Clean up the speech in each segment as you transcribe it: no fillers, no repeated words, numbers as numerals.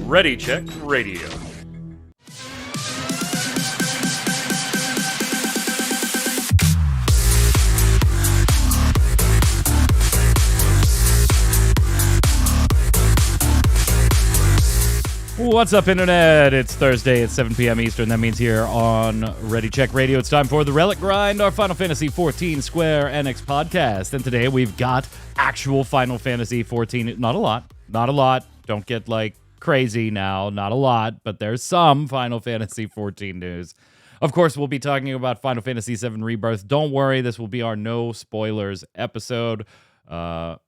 Ready Check Radio. What's up, Internet? It's Thursday at 7 p.m. Eastern. That means here on Ready Check Radio, it's time for the Relic Grind, our Final Fantasy XIV Square Enix podcast. And today we've got actual Final Fantasy XIV. Not a lot. Don't get crazy now. Not a lot, but there's some Final Fantasy XIV news. Of course, we'll be talking about Final Fantasy VII Rebirth. Don't worry, this will be our no spoilers episode. And,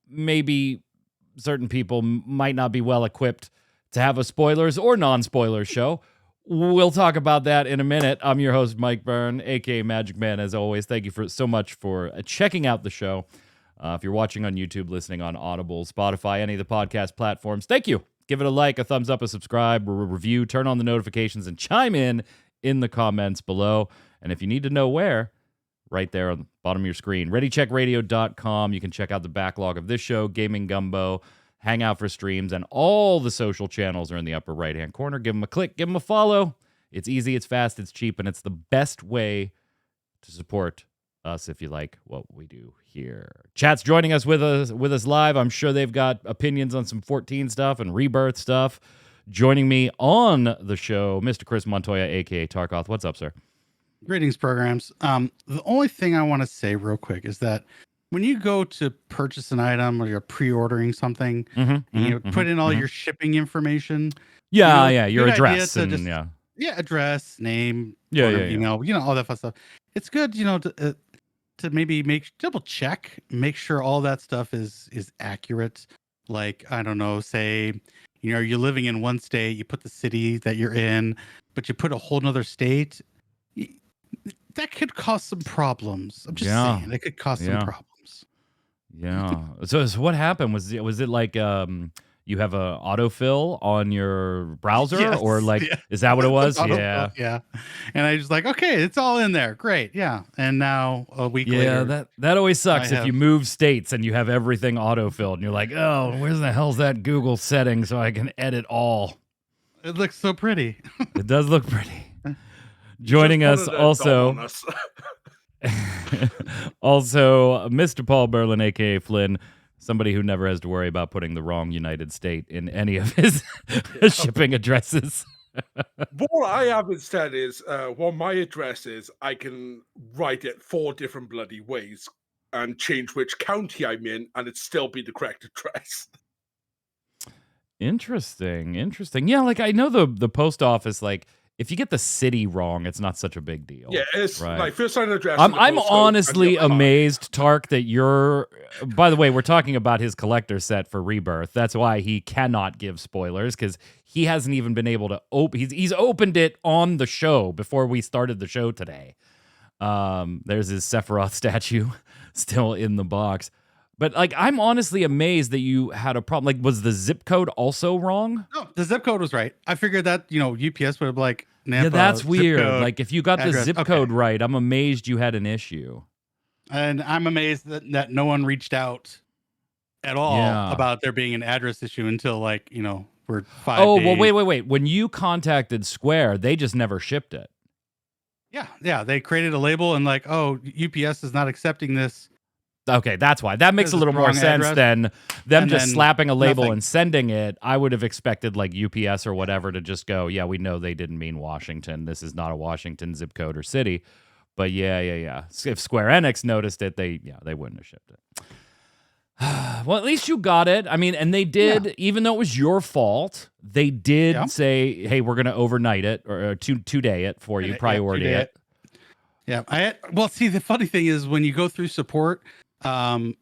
maybe certain people might not be well equipped to have a spoilers or non-spoilers show. We'll talk about that in a minute. I'm your host, Mike Byrne, aka Magic Man, as always. Thank you so much for checking out the show. If you're watching on YouTube, listening on Audible, Spotify, any of the podcast platforms, thank you. Give it a like, a thumbs up, a subscribe, a review, turn on the notifications, and chime in the comments below. And if you need to know where, right there on the bottom of your screen, ReadyCheckRadio.com. You can check out the backlog of this show, Gaming Gumbo, Hangout for streams, and all the social channels are in the upper right-hand corner. Give them a click, give them a follow. It's easy, it's fast, it's cheap, and it's the best way to support us if you like what we do here. Chat's joining us with us live. I'm sure they've got opinions on some 14 stuff and Rebirth stuff. Joining me on the show, Mr. Chris Montoya, a.k.a. Tarkoth. What's up, sir? Greetings, programs. The only thing I want to say real quick is that when you go to purchase an item or you're pre-ordering something, put in all your shipping information. Your address and address, name, email, all that fun stuff. It's good, to maybe double check, make sure all that stuff is accurate. Like, I don't know, say, you're living in one state, you put the city that you're in, but you put a whole nother state. That could cause some problems. I'm just saying, it could cause some problems. Yeah. So what happened? Was it like you have a autofill on your browser, or is that what it was? Yeah. And I was like, okay, it's all in there. Great. Yeah. And now a week later. Yeah, that always sucks if you move states and you have everything autofilled and you're like, oh, where's the hell's that Google setting so I can edit all? It looks so pretty. It does look pretty. Joining us also, Mr. Paul Berlin, aka Flynn, somebody who never has to worry about putting the wrong United State in any of his shipping addresses. What I have instead is, my address is, I can write it 4 different bloody ways and change which county I'm in, and it still be the correct address. Interesting. Yeah, I know the post office, if you get the city wrong, it's not such a big deal. Yeah, it's right. First line address. I'm honestly amazed, Tark, that you're. By the way, we're talking about his collector set for Rebirth. That's why he cannot give spoilers, because he hasn't even been able to open. He's opened it on the show before we started the show today. There's his Sephiroth statue still in the box. But I'm honestly amazed that you had a problem. Was the zip code also wrong? No, the zip code was right. I figured that UPS would have yeah, that's weird. If you got the zip code right, I'm amazed you had an issue. And I'm amazed that no one reached out at all about there being an address issue until we're 5 days. Oh, well, wait. When you contacted Square, they just never shipped it. Yeah. They created a label and UPS is not accepting this. Okay, that's why. That makes a little more sense than them just slapping a label and sending it. I would have expected UPS or whatever to just go, yeah, we know they didn't mean Washington. This is not a Washington zip code or city. But yeah. If Square Enix noticed it, they wouldn't have shipped it. Well, at least you got it. I mean, and they did, even though it was your fault, they did say, hey, we're going to overnight it or two-day it for you, priority it. Yeah. See, the funny thing is when you go through support, I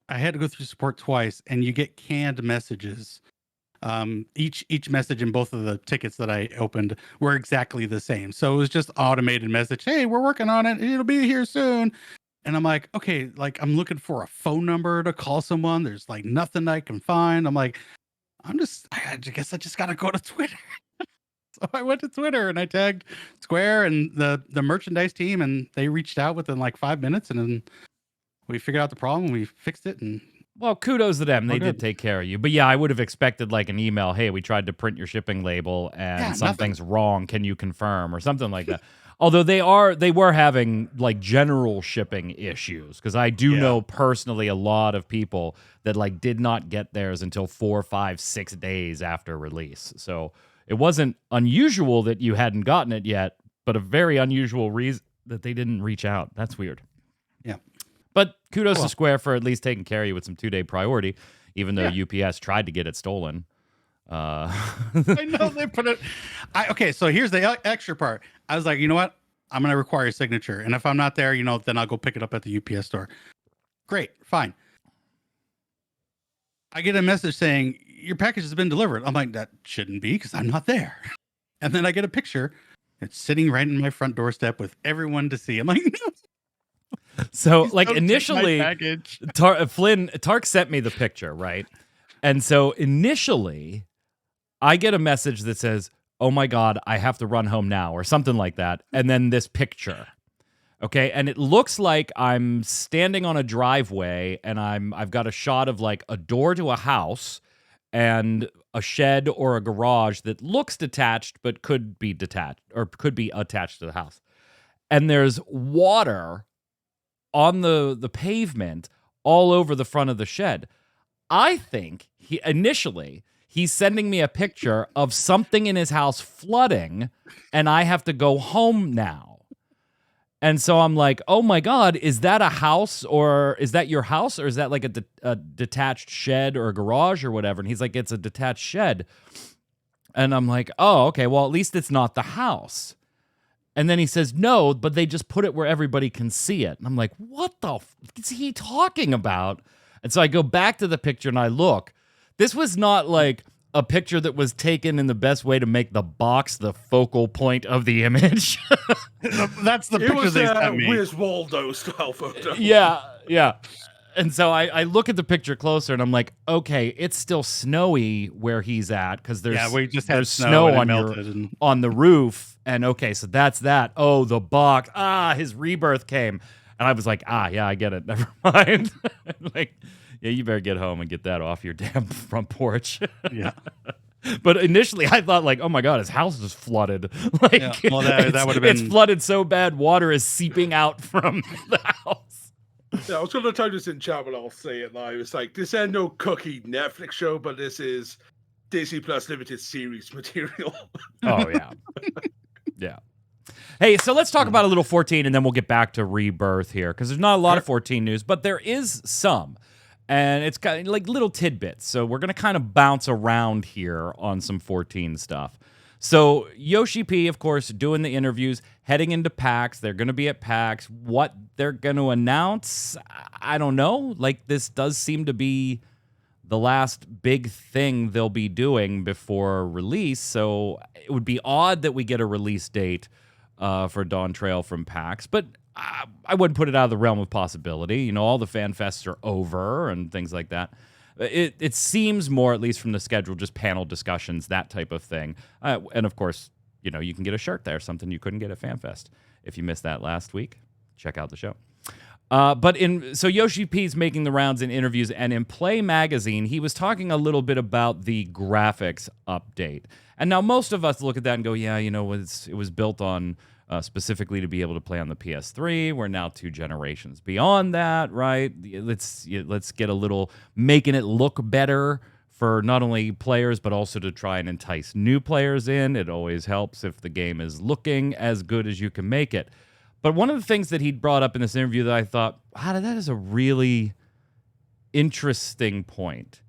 had to go through support twice, and you get canned messages. Each message in both of the tickets that I opened were exactly the same. So it was just automated message. Hey, we're working on it. It'll be here soon. And I'm like, okay, I'm looking for a phone number to call someone. There's nothing I can find. I'm like, I guess I just got to go to Twitter. So I went to Twitter and I tagged Square and the merchandise team, and they reached out within like 5 minutes, and then we figured out the problem. We fixed it, and Well, kudos to them. They did take care of you. But yeah, I would have expected like an email, hey, we tried to print your shipping label and something's wrong. Can you confirm? Or something like that. Although they were having like general shipping issues, because I do know personally a lot of people that like did not get theirs until 4, 5, 6 days after release. So it wasn't unusual that you hadn't gotten it yet, but a very unusual reason that they didn't reach out. That's weird. Yeah. But kudos to Square for at least taking care of you with some 2-day priority, even though Yeah. UPS tried to get it stolen. I know they put it. Okay, so here's the extra part. I was like, you know what? I'm going to require a signature. And if I'm not there, then I'll go pick it up at the UPS store. Great, fine. I get a message saying, your package has been delivered. I'm like, that shouldn't be because I'm not there. And then I get a picture. It's sitting right in my front doorstep with everyone to see. I'm like, no. So, like, initially, Flynn Tark sent me the picture, right? And so initially, I get a message that says, oh my God, I have to run home now, or something like that. And then this picture. Okay, and it looks like I'm standing on a driveway, and I've got a shot of like a door to a house and a shed or a garage that looks detached but could be detached or could be attached to the house. And there's water on the pavement all over the front of the shed. I think he's sending me a picture of something in his house flooding, and I have to go home now. And so I'm like, oh my God, is that a house, or is that your house, or is that like a detached shed or a garage or whatever? And he's like, it's a detached shed. And I'm like, oh, okay, well, at least it's not the house. And then he says, no, but they just put it where everybody can see it. And I'm like, what the f is he talking about? And so I go back to the picture and I look. This was not like a picture that was taken in the best way to make the box the focal point of the image. That's the picture they sent me. Where's Waldo style photo? Yeah. And so I look at the picture closer and I'm like, okay, it's still snowy where he's at because there's snow on the roof. And okay, so that's that. Oh, the box. His rebirth came. And I was like, yeah, I get it. Never mind. Like, yeah, you better get home and get that off your damn front porch. Yeah. But initially, I thought like, oh my God, his house is flooded. Like, yeah. Well, that would have been. It's flooded so bad, water is seeping out from the house. Yeah, I was going to tell you this in chat, but I'll say it live. It's like, this ain't no cookie Netflix show, but this is Disney Plus limited series material. Oh, yeah. Yeah. Hey, so let's talk about a little 14, and then we'll get back to Rebirth here, because there's not a lot of 14 news, but there is some. And it's kind of like little tidbits. So we're going to kind of bounce around here on some 14 stuff. So Yoshi P, of course, doing the interviews, heading into PAX. They're going to be at PAX. What they're going to announce, I don't know. Like, this does seem to be the last big thing they'll be doing before release. So it would be odd that we get a release date for Dawn Trail from PAX. But I wouldn't put it out of the realm of possibility. You know, all the fan fests are over and things like that. It seems more, at least from the schedule, just panel discussions, that type of thing. And of course, you know, you can get a shirt there, something you couldn't get at FanFest. If you missed that last week, check out the show. So Yoshi P's making the rounds in interviews, and in Play Magazine, he was talking a little bit about the graphics update. And now most of us look at that and go, yeah, you know, it was built on specifically to be able to play on the PS3. We're now 2 generations beyond that, right? Let's get a little making it look better for not only players, but also to try and entice new players in. It always helps if the game is looking as good as you can make it. But one of the things that he brought up in this interview that I thought, that is a really interesting point.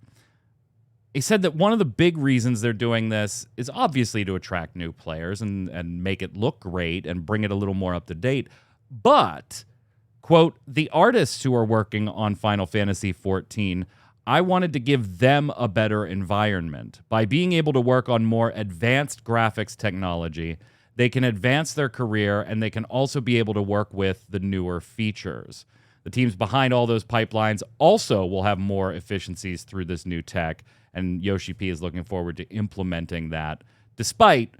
He said that one of the big reasons they're doing this is obviously to attract new players and make it look great and bring it a little more up to date. But, quote, the artists who are working on Final Fantasy XIV, I wanted to give them a better environment. By being able to work on more advanced graphics technology, they can advance their career, and they can also be able to work with the newer features. The teams behind all those pipelines also will have more efficiencies through this new tech, and Yoshi P is looking forward to implementing that, despite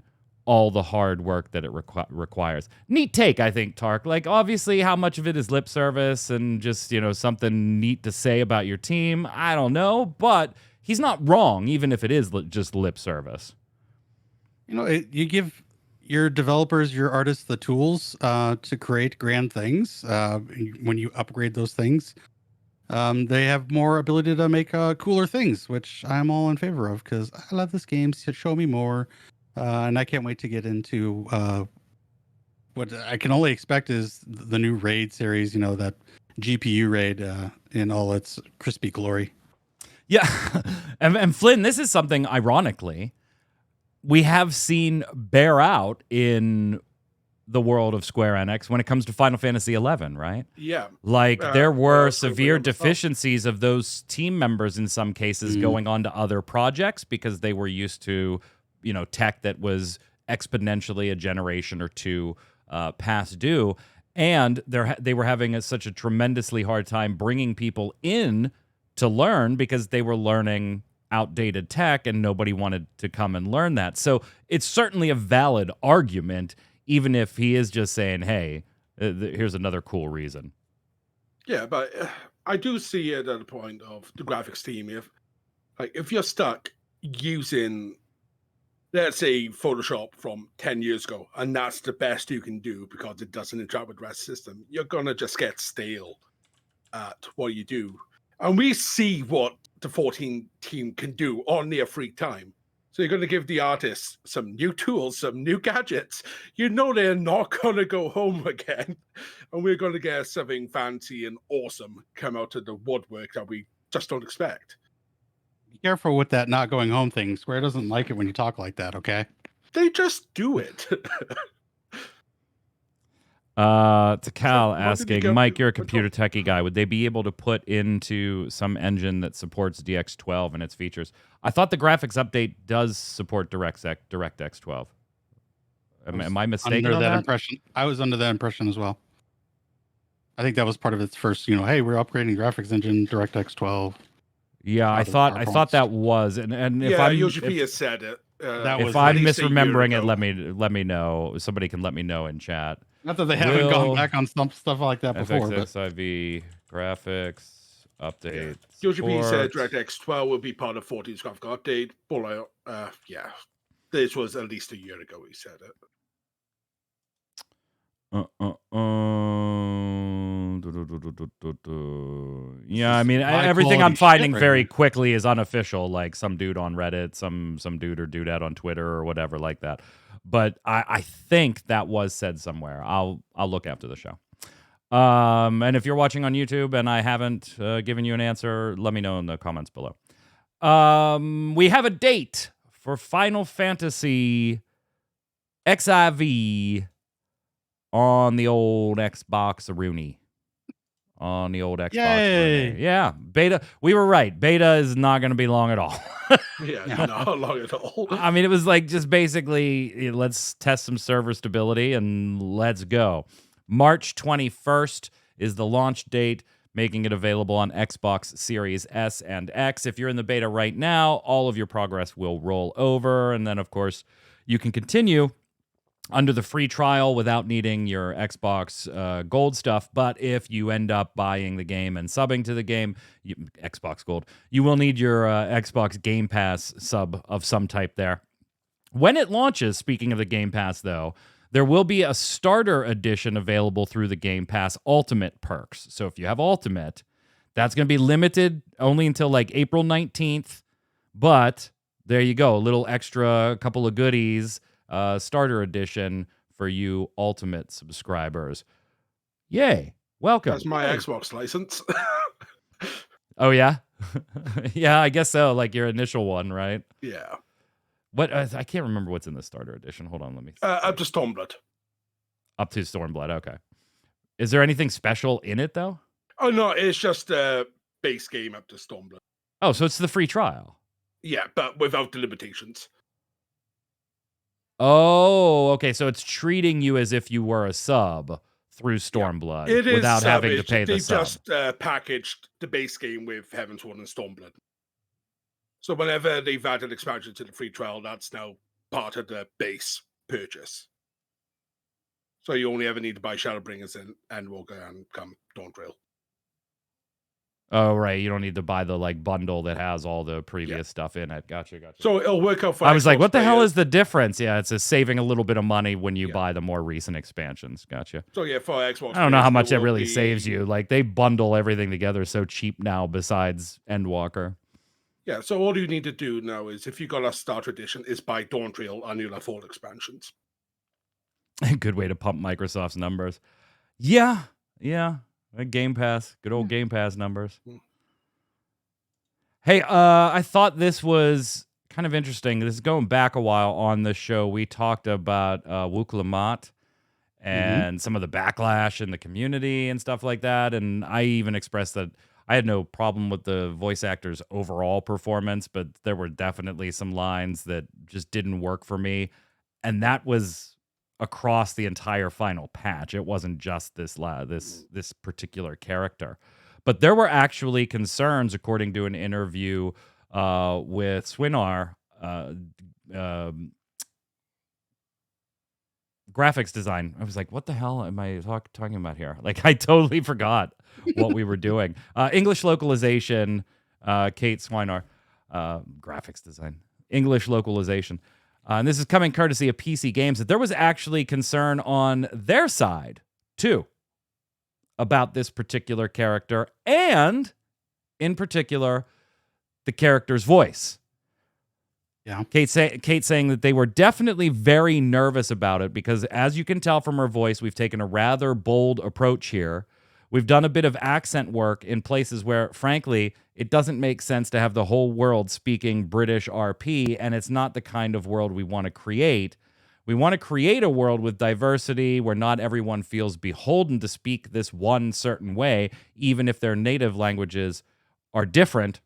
all the hard work that it requires. Neat take, I think, Tark. Like, obviously, how much of it is lip service and just, something neat to say about your team? I don't know, but he's not wrong, even if it is just lip service. You give your developers, your artists, the tools to create grand things. When you upgrade those things, they have more ability to make cooler things, which I'm all in favor of because I love this game. So show me more. And I can't wait to get into what I can only expect is the new raid series, that GPU raid in all its crispy glory. Yeah. and Flynn, this is something, ironically, we have seen bear out in the world of Square Enix when it comes to Final Fantasy XI, right? Yeah. Like, there were severe deficiencies of those team members in some cases going on to other projects because they were used to tech that was exponentially a generation or two past due, and they were having such a tremendously hard time bringing people in to learn because they were learning outdated tech and nobody wanted to come and learn that. So it's certainly a valid argument, even if he is just saying, hey, here's another cool reason. Yeah, but I do see it at the point of the graphics team. If you're stuck using, let's say, Photoshop from 10 years ago, and that's the best you can do because it doesn't interact with the rest of the system, you're going to just get stale at what you do. And we see what the 14 team can do on their free time. So you're going to give the artists some new tools, some new gadgets. They're not going to go home again. And we're going to get something fancy and awesome come out of the woodwork that we just don't expect. Be careful with that not going home thing. Square doesn't like it when you talk like that, okay? They just do it. To Cal asking, Mike, you're a computer techie guy. Would they be able to put into some engine that supports DX12 and its features? I thought the graphics update does support DirectX 12. Am I mistaken under on that that? impression? I was under that impression as well. I think that was part of its first, hey, we're upgrading graphics engine DirectX 12. Yeah, I thought that was, and if UGP has said it. If I'm misremembering it, let me know. Somebody can let me know in chat. Not that they haven't gone back on some stuff like that before. FFXIV graphics update. UGP said DirectX 12 will be part of 14's graphical update. This was at least a year ago he said it. Yeah, I mean, everything I'm finding very quickly is unofficial, like some dude on Reddit, some dude or dudette on Twitter or whatever like that. But I think that was said somewhere. I'll look after the show. And if you're watching on YouTube and I haven't given you an answer, let me know in the comments below. We have a date for Final Fantasy XIV on the old Xbox Rooney. On the old Xbox. Yay. Yeah, beta. We were right. Beta is not going to be long at all. Not long at all. I mean, it was like just basically, let's test some server stability and let's go. March 21st is the launch date, making it available on Xbox Series S and X. If you're in the beta right now, all of your progress will roll over. And then, of course, you can continue under the free trial without needing your Xbox Gold stuff. But if you end up buying the game and subbing to the game, Xbox Gold, you will need your Xbox Game Pass sub of some type there. When it launches, speaking of the Game Pass, though, there will be a starter edition available through the Game Pass Ultimate perks. So if you have Ultimate, that's going to be limited only until like April 19th. But there you go, a little extra couple of goodies. Starter edition for you Ultimate subscribers. Yay. Welcome. That's my Xbox license. Oh, yeah? Yeah, I guess so. Like your initial one, right? Yeah. What? I can't remember what's in the starter edition. Hold on, let me see. Up to Stormblood. Up to Stormblood, okay. Is there anything special in it, though? Oh, no, it's just a base game up to Stormblood. Oh, so it's the free trial. Yeah, but without the limitations. Oh, okay. So it's treating you as if you were a sub through Stormblood without having to pay the sub. They just packaged the base game with Heavensward and Stormblood. So whenever they've added expansion to the free trial, that's now part of the base. purchase. So you only ever need to buy Shadowbringers and Endwalker and come Dawntrail. Oh, right. You don't need to buy the like bundle that has all the previous stuff in it. Gotcha. So it'll work out for I was like, Xbox what the hell players. is the difference? Yeah, it's a saving a little bit of money when you buy the more recent expansions. Gotcha. So yeah, for Xbox I don't know how players, much it will really be- saves you. Like they bundle everything together so cheap now besides Endwalker. Yeah, so all you need to do now is, if you got a starter edition, is buy Dawntrail and you'll have all expansions. Good way to pump Microsoft's numbers. Yeah. Game Pass. Good old Game Pass numbers. Mm. Hey, I thought this was kind of interesting. This is going back a while on the show. We talked about Wukalamat and some of the backlash in the community and stuff like that. And I even expressed that I had no problem with the voice actor's overall performance, but there were definitely some lines that just didn't work for me. And that was across the entire final patch. It wasn't just this particular character. But there were actually concerns, according to an interview with Swinar, graphics design. I was like, what the hell am I talking about here? Like, I totally forgot what we were doing. English localization, Kate Swinar, graphics design, English localization. And this is coming courtesy of PC Games, that there was actually concern on their side, too, about this particular character, and in particular, the character's voice. Yeah. Kate saying that they were definitely very nervous about it because, as you can tell from her voice, we've taken a rather bold approach here. We've done a bit of accent work in places where, frankly, it doesn't make sense to have the whole world speaking British RP, and it's not the kind of world we want to create. We want to create a world with diversity where not everyone feels beholden to speak this one certain way, even if their native languages are different.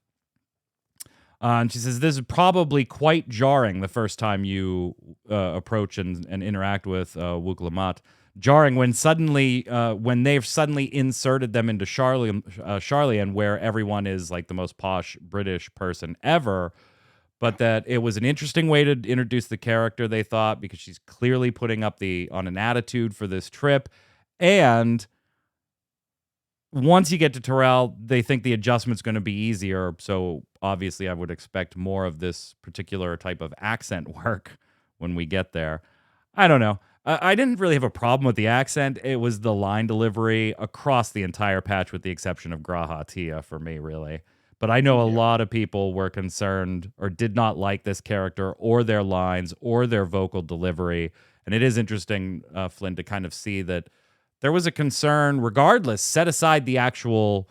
And she says, this is probably quite jarring the first time you approach and interact with Wukalamat. Jarring when they've suddenly inserted them into Charlian, where everyone is like the most posh British person ever. But that it was an interesting way to introduce the character, they thought, because she's clearly putting up on an attitude for this trip. And once you get to Terrell, they think the adjustment's going to be easier. So obviously I would expect more of this particular type of accent work when we get there. I don't know. I didn't really have a problem with the accent. It was the line delivery across the entire patch, with the exception of Graha Tia for me, really. But I know a lot of people were concerned or did not like this character or their lines or their vocal delivery. And it is interesting, Flynn, to kind of see that there was a concern, regardless, set aside the actual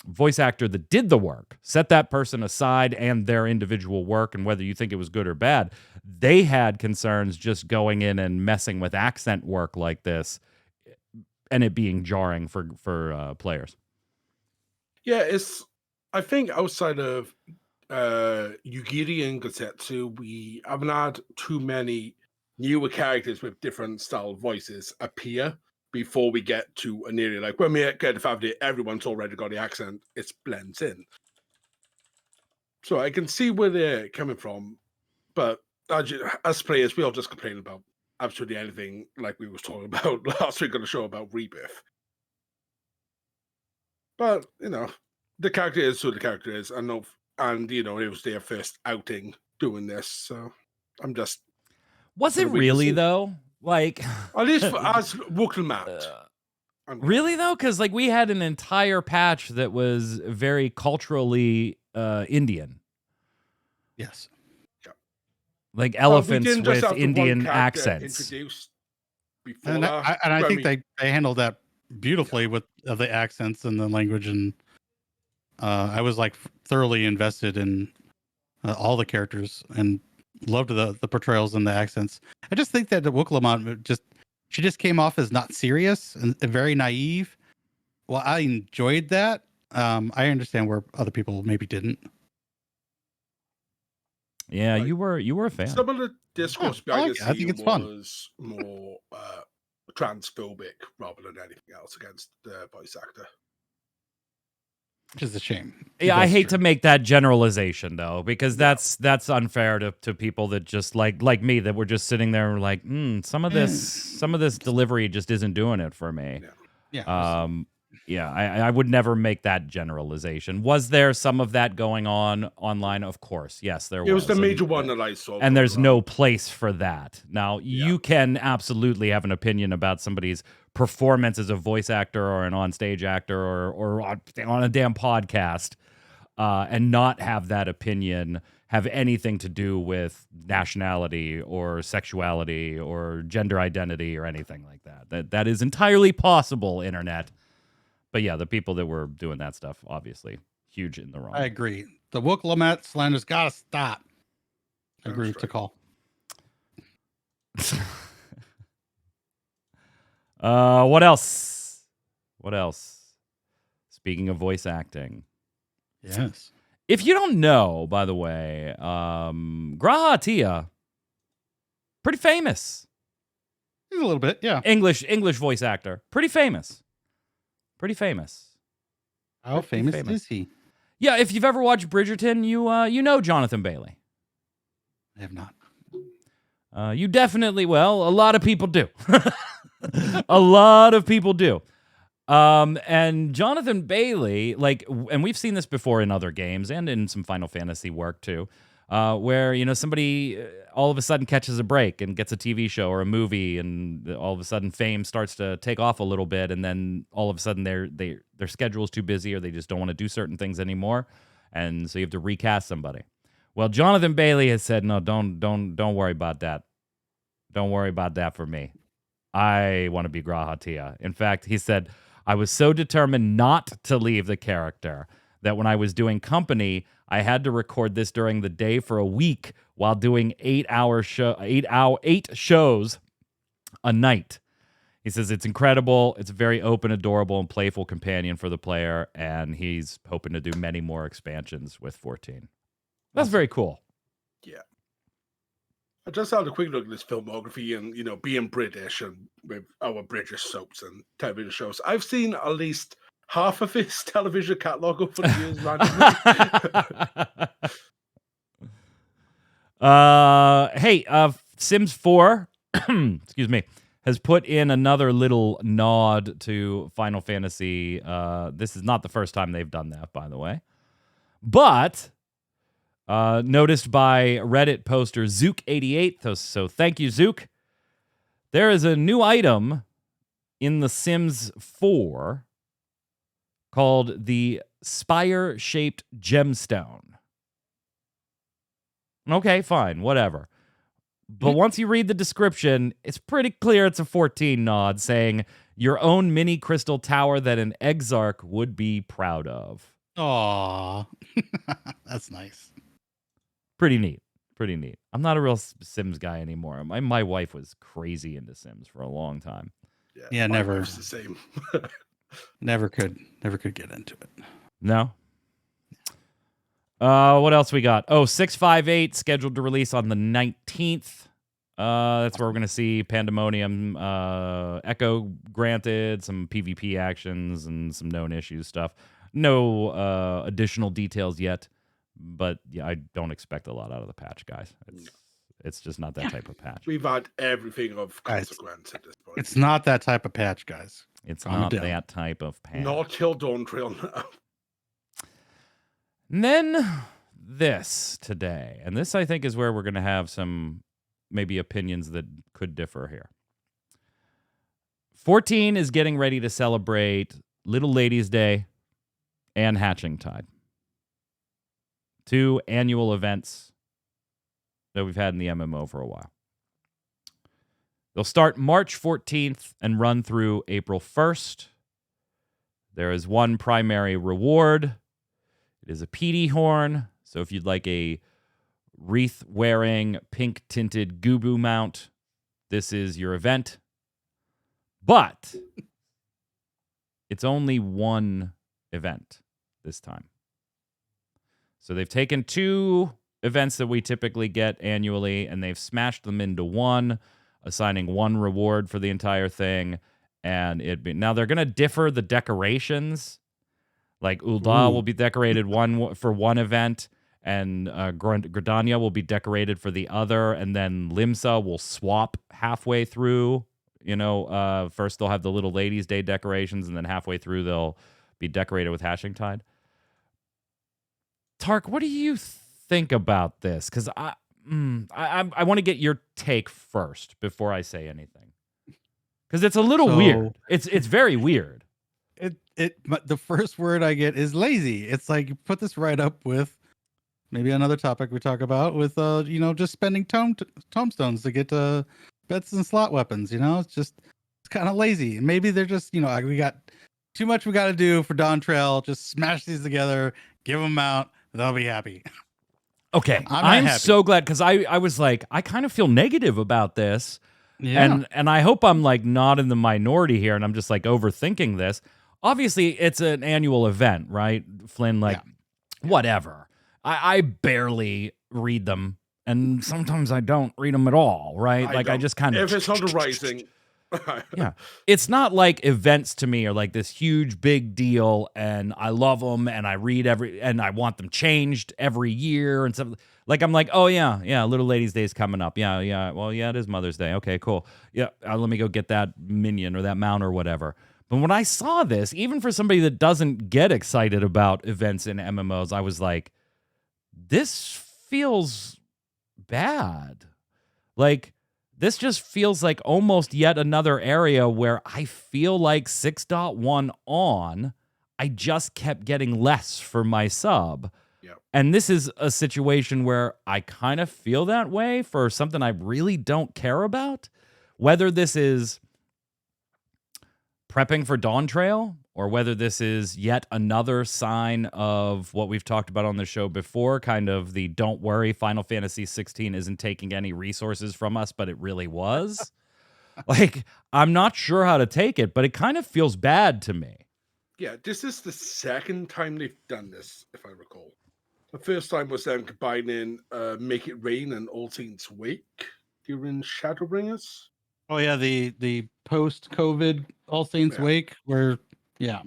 voice actor that did the work, set that person aside and their individual work, and whether you think it was good or bad, they had concerns just going in and messing with accent work like this and it being jarring for players. Yeah, I think outside of Yugiri and Gosetsu, we haven't had too many newer characters with different style voices appear before we get to an area. Like when we get to FFVII, everyone's already got the accent. It blends in. So I can see where they're coming from. But as players, we all just complain about absolutely anything, like we was talking about last week on the show about Rebirth. But, the character is who the character is. And it was their first outing doing this. So I'm just... Was it really, though? Like... At least as Wukalamat. Really, though? Because, like, we had an entire patch that was very culturally Indian. Yes. Yeah. Like elephants we with Indian accents. Introduced before And I think they handled that beautifully with the accents and the language, and I was like thoroughly invested in all the characters and loved the portrayals and the accents. I just think that the Wukalamat she just came off as not serious and very naive. Well, I enjoyed that. I understand where other people maybe didn't. Yeah, you were a fan. Some of the discourse behind the scene I think it's fun. was more transphobic rather than anything else against the voice actor. Which is a shame. Yeah, I That's hate true. to make that generalization though, because that's unfair to people that just like me, that were just sitting there and like, some of this delivery just isn't doing it for me. Yeah. Yeah, I would never make that generalization. Was there some of that going on online? Of course, yes, there was. It was the major one that I saw. And there's going no around. place for that. Now, you can absolutely have an opinion about somebody's performance as a voice actor or an on-stage actor or on a damn podcast, and not have that opinion have anything to do with nationality or sexuality or gender identity or anything like that. That is entirely possible, internet. But yeah, the people that were doing that stuff, obviously, huge in the wrong. I agree. The woke Lamette slander's got to stop. I agree with the call. What else? What else? Speaking of voice acting. Yes. If you don't know, by the way, Graha Tia, pretty famous. He's a little bit, yeah. English voice actor. Pretty famous. Pretty famous. How famous is he? Yeah, if you've ever watched Bridgerton, you know Jonathan Bailey. I have not. You definitely, well, a lot of people do. A lot of people do. And Jonathan Bailey, and we've seen this before in other games and in some Final Fantasy work too, where, somebody all of a sudden catches a break and gets a TV show or a movie, and all of a sudden fame starts to take off a little bit, and then all of a sudden their schedule is too busy, or they just don't want to do certain things anymore, and so you have to recast somebody. Well, Jonathan Bailey has said, no, don't worry about that. Don't worry about that for me. I want to be Graha Tia. In fact, he said, I was so determined not to leave the character that when I was doing company, I had to record this during the day for a week while doing 8 shows a night. He says it's incredible. It's a very open, adorable, and playful companion for the player, and he's hoping to do many more expansions with 14. That's very cool. Yeah. I just had a quick look at this filmography, and being British and with our British soaps and television shows, I've seen at least half of his television catalog over the years randomly. Hey, Sims 4, excuse me, has put in another little nod to Final Fantasy. This is not the first time they've done that, by the way. But noticed by Reddit poster Zook88, so thank you, Zook. There is a new item in The Sims 4 called the Spire-Shaped Gemstone. Okay, fine, whatever. But once you read the description, it's pretty clear it's a 14 nod saying your own mini crystal tower that an exarch would be proud of. Aw, that's nice. Pretty neat. Pretty neat. I'm not a real Sims guy anymore. My wife was crazy into Sims for a long time. Yeah, never. It's the same. Never could get into it. No? What else we got? Oh, 658 scheduled to release on the 19th. That's where we're going to see Pandemonium, Echo granted, some PvP actions, and some known issues stuff. No additional details yet, but yeah, I don't expect a lot out of the patch, guys. It's just not that type of patch. We've had everything of consequence at this point. It's not that type of patch, guys. It's not that type of patch. Not till Dawn Trail now. And then this today, and this I think is where we're going to have some maybe opinions that could differ here. 14 is getting ready to celebrate Little Ladies' Day and Hatching Tide. 2 annual events that we've had in the MMO for a while. They'll start March 14th and run through April 1st. There is one primary reward. It is a PD horn. So if you'd like a wreath-wearing, pink-tinted Gubu mount, this is your event. But it's only one event this time. So they've taken 2 events that we typically get annually, and they've smashed them into one, assigning one reward for the entire thing. And now they're going to differ the decorations. Like Ul'dah Ooh. will be decorated for one event, and Gridania will be decorated for the other, and then Limsa will swap halfway through. First they'll have the Little Ladies' Day decorations, and then halfway through they'll be decorated with Hashing Tide. Tark, what do you think about this? Because I want to get your take first before I say anything. Because it's a little weird. It's very weird. The first word I get is lazy. It's like you put this right up with maybe another topic we talk about with just spending tomestones to get bets and slot weapons. It's kind of lazy. Maybe they're just we got too much we got to do for Dawn Trail. Just smash these together, give them out. They'll be happy. Okay, I'm so glad, because I was like, I kind of feel negative about this. Yeah. And I hope I'm like not in the minority here, and I'm just like overthinking this. Obviously, it's an annual event, right, Flynn? Like, whatever. I barely read them, and sometimes I don't read them at all, right? I just kind of... If it's on the rising... Yeah. It's not like events to me are like this huge, big deal, and I love them, and I read and I want them changed every year, and stuff. Like, I'm like, oh, yeah, Little Ladies' Day is coming up. Yeah, well, yeah, it is Mother's Day. Okay, cool. Yeah, let me go get that minion or that mount or whatever. But when I saw this, even for somebody that doesn't get excited about events in MMOs, I was like, this feels bad. Like, this just feels like almost yet another area where I feel like 6.1 on, I just kept getting less for my sub. Yep. And this is a situation where I kind of feel that way for something I really don't care about. Whether this is prepping for Dawn Trail, or whether this is yet another sign of what we've talked about on the show before, kind of the don't worry, Final Fantasy XVI isn't taking any resources from us, but it really was. Like, I'm not sure how to take it, but it kind of feels bad to me. Yeah, this is the second time they've done this, if I recall. The first time was them combining Make It Rain and All Saints Wake during Shadowbringers. Oh yeah, the post-COVID All Saints Wake, where yeah,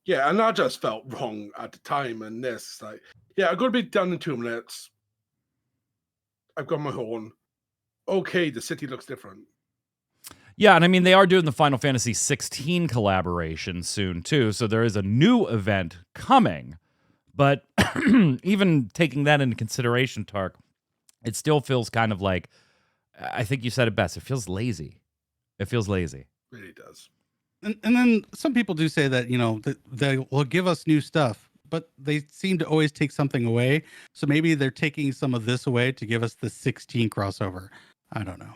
and that just felt wrong at the time. And this, like, I'm gonna be done in 2 minutes. I've got my horn. Okay, the city looks different. Yeah, and I mean, they are doing the Final Fantasy XVI collaboration soon too, so there is a new event coming. But even taking that into consideration, Tark, it still feels kind of like, I think you said it best, it feels lazy. It feels lazy. It really does. And then some people do say that, that they will give us new stuff, but they seem to always take something away. So maybe they're taking some of this away to give us the 16 crossover. I don't know,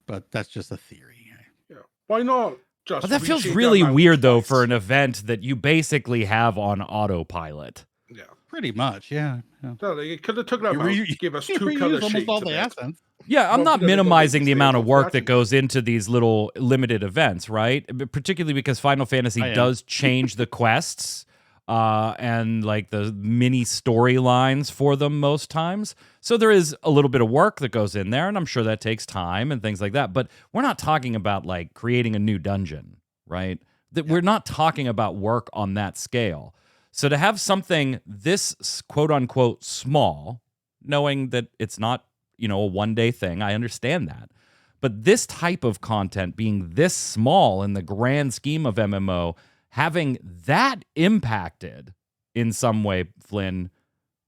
but that's just a theory. Yeah. Why not just... But that feels really weird, though, for an event that you basically have on autopilot. Yeah. Pretty much, yeah. No, they could have took that out, give us 2 color shades all the assets. Yeah, I'm not minimizing the amount of work that goes into these little limited events, right? Particularly because Final Fantasy does change the quests and like the mini storylines for them most times. So there is a little bit of work that goes in there, and I'm sure that takes time and things like that. But we're not talking about like creating a new dungeon, right? We're not talking about work on that scale. So to have something this quote unquote small, knowing that it's not, a one-day thing, I understand that. But this type of content being this small in the grand scheme of MMO, having that impacted in some way, Flynn,